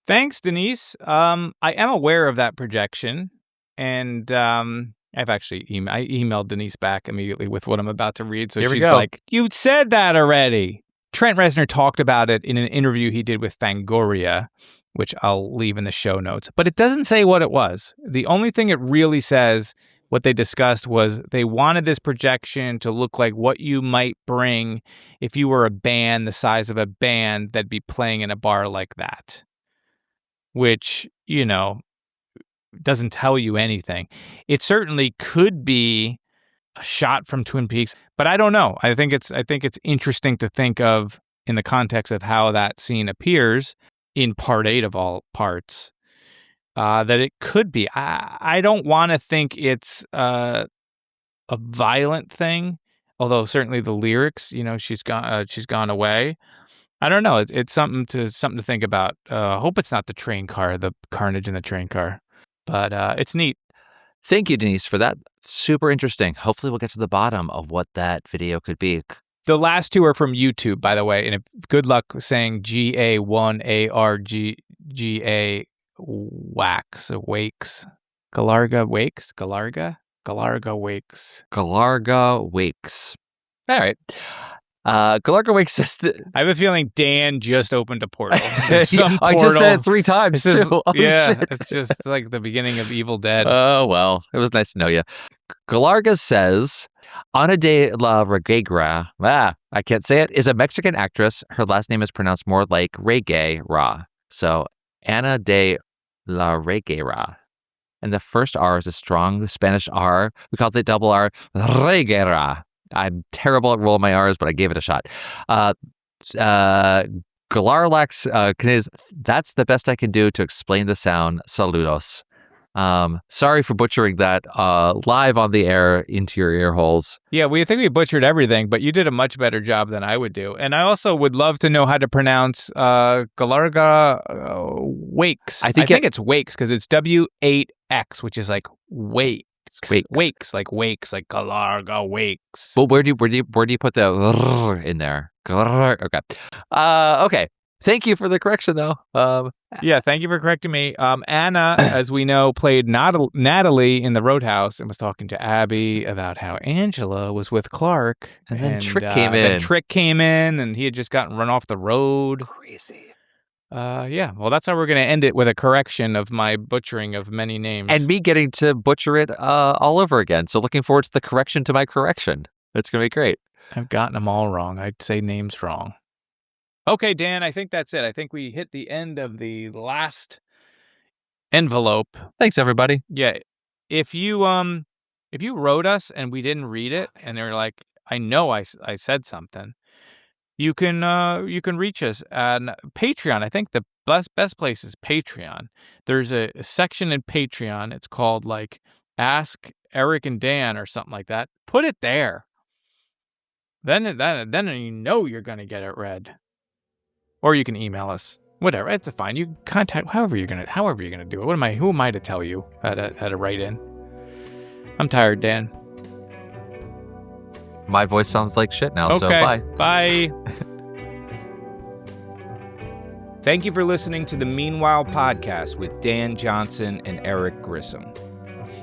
Speaker 1: Thanks, Denise. I am aware of that projection, and I've actually I emailed Denise back immediately with what I'm about to read, so
Speaker 2: Here we
Speaker 1: she's
Speaker 2: go.
Speaker 1: like, "You said that already." Trent Reznor talked about it in an interview he did with Fangoria, which I'll leave in the show notes. But it doesn't say what it was. The only thing it really says, what they discussed, was they wanted this projection to look like what you might bring if you were a band the size of a band that'd be playing in a bar like that. Which, you know, doesn't tell you anything. It certainly could be a shot from Twin Peaks, but I don't know. I think it's interesting to think of in the context of how that scene appears in part 8 of all parts, that it could be. I don't want to think it's a violent thing, although certainly the lyrics, you know, she's gone away. I don't know. It's something to think about. Hope it's not the train car, the carnage in the train car, but it's neat.
Speaker 2: Thank you, Denise, for that. Super interesting. Hopefully we'll get to the bottom of what that video could be.
Speaker 1: The last two are from YouTube, by the way, and good luck saying GA1ARGA wax wakes. Galarga wakes. Galarga wakes.
Speaker 2: Galarga wakes. All right. Galarga wakes says that
Speaker 1: I have a feeling Dan just opened a portal.
Speaker 2: I just said it 3 times too.
Speaker 1: Shit. It's just like the beginning of Evil Dead.
Speaker 2: Oh, well, it was nice to know you. Galarga says, Ana de la Reguera, I can't say it, is a Mexican actress. Her last name is pronounced more like Reguera. So, Ana de la Reguera. And the first R is a strong Spanish R. We call it double R, Reguera. I'm terrible at rolling my R's, but I gave it a shot. Galarlax, that's the best I can do to explain the sound. Saludos. Sorry for butchering that live on the air into your ear holes.
Speaker 1: Yeah, we think we butchered everything, but you did a much better job than I would do. And I also would love to know how to pronounce Galarga wakes. I think it's wakes because it's W8X, which is like wakes. Wakes, like Galarga wakes.
Speaker 2: Well, where do you put the in there? Okay. Okay. Thank you for the correction, though.
Speaker 1: Yeah, thank you for correcting me. Anna, as we know, played Natalie in the Roadhouse and was talking to Abby about how Angela was with Clark.
Speaker 2: And then Trick came in.
Speaker 1: Then Trick came in, and he had just gotten run off the road.
Speaker 2: Crazy.
Speaker 1: Yeah, well, that's how we're going to end it, with a correction of my butchering of many names.
Speaker 2: And me getting to butcher it all over again. So looking forward to the correction to my correction. It's going to be great.
Speaker 1: I've gotten them all wrong. I'd say names wrong. Okay, Dan, I think that's it. I think we hit the end of the last envelope.
Speaker 2: Thanks, everybody.
Speaker 1: Yeah. If you wrote us and we didn't read it and they're like, I know I said something, you can reach us at Patreon. I think the best place is Patreon. There's a section in Patreon. It's called like Ask Eric and Dan or something like that. Put it there. Then you know you're going to get it read. Or you can email us. Whatever, it's fine. You contact however you're gonna do it. Who am I to tell you how to write in? I'm tired, Dan.
Speaker 2: My voice sounds like shit now, so
Speaker 1: okay.
Speaker 2: Bye.
Speaker 1: Bye. Thank you for listening to the Meanwhile podcast with Dan Johnson and Eric Grissom.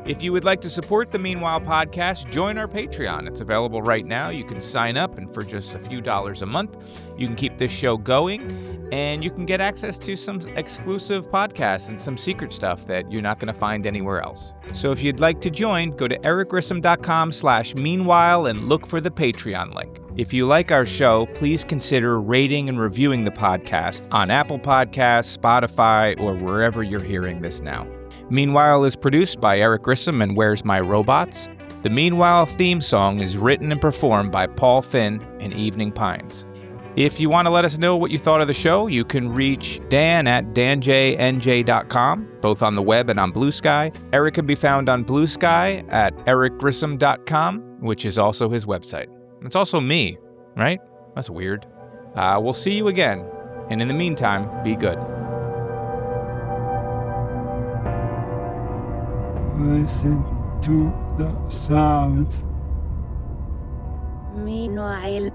Speaker 1: If you would like to support the Meanwhile podcast, join our Patreon. It's available right now. You can sign up, and for just a few dollars a month, you can keep this show going, and you can get access to some exclusive podcasts and some secret stuff that you're not going to find anywhere else. So if you'd like to join, go to ericgrissom.com/meanwhile and look for the Patreon link. If you like our show, please consider rating and reviewing the podcast on Apple Podcasts, Spotify, or wherever you're hearing this now. Meanwhile is produced by Eric Grissom and Where's My Robots. The Meanwhile theme song is written and performed by Paul Finn and Evening Pines. If you want to let us know what you thought of the show, you can reach Dan at danjnj.com, both on the web and on Blue Sky. Eric can be found on Blue Sky at ericgrissom.com, which is also his website. It's also me, right? That's weird. We'll see you again, and in the meantime, be good.
Speaker 14: Listen to the sounds.
Speaker 18: Meanwhile.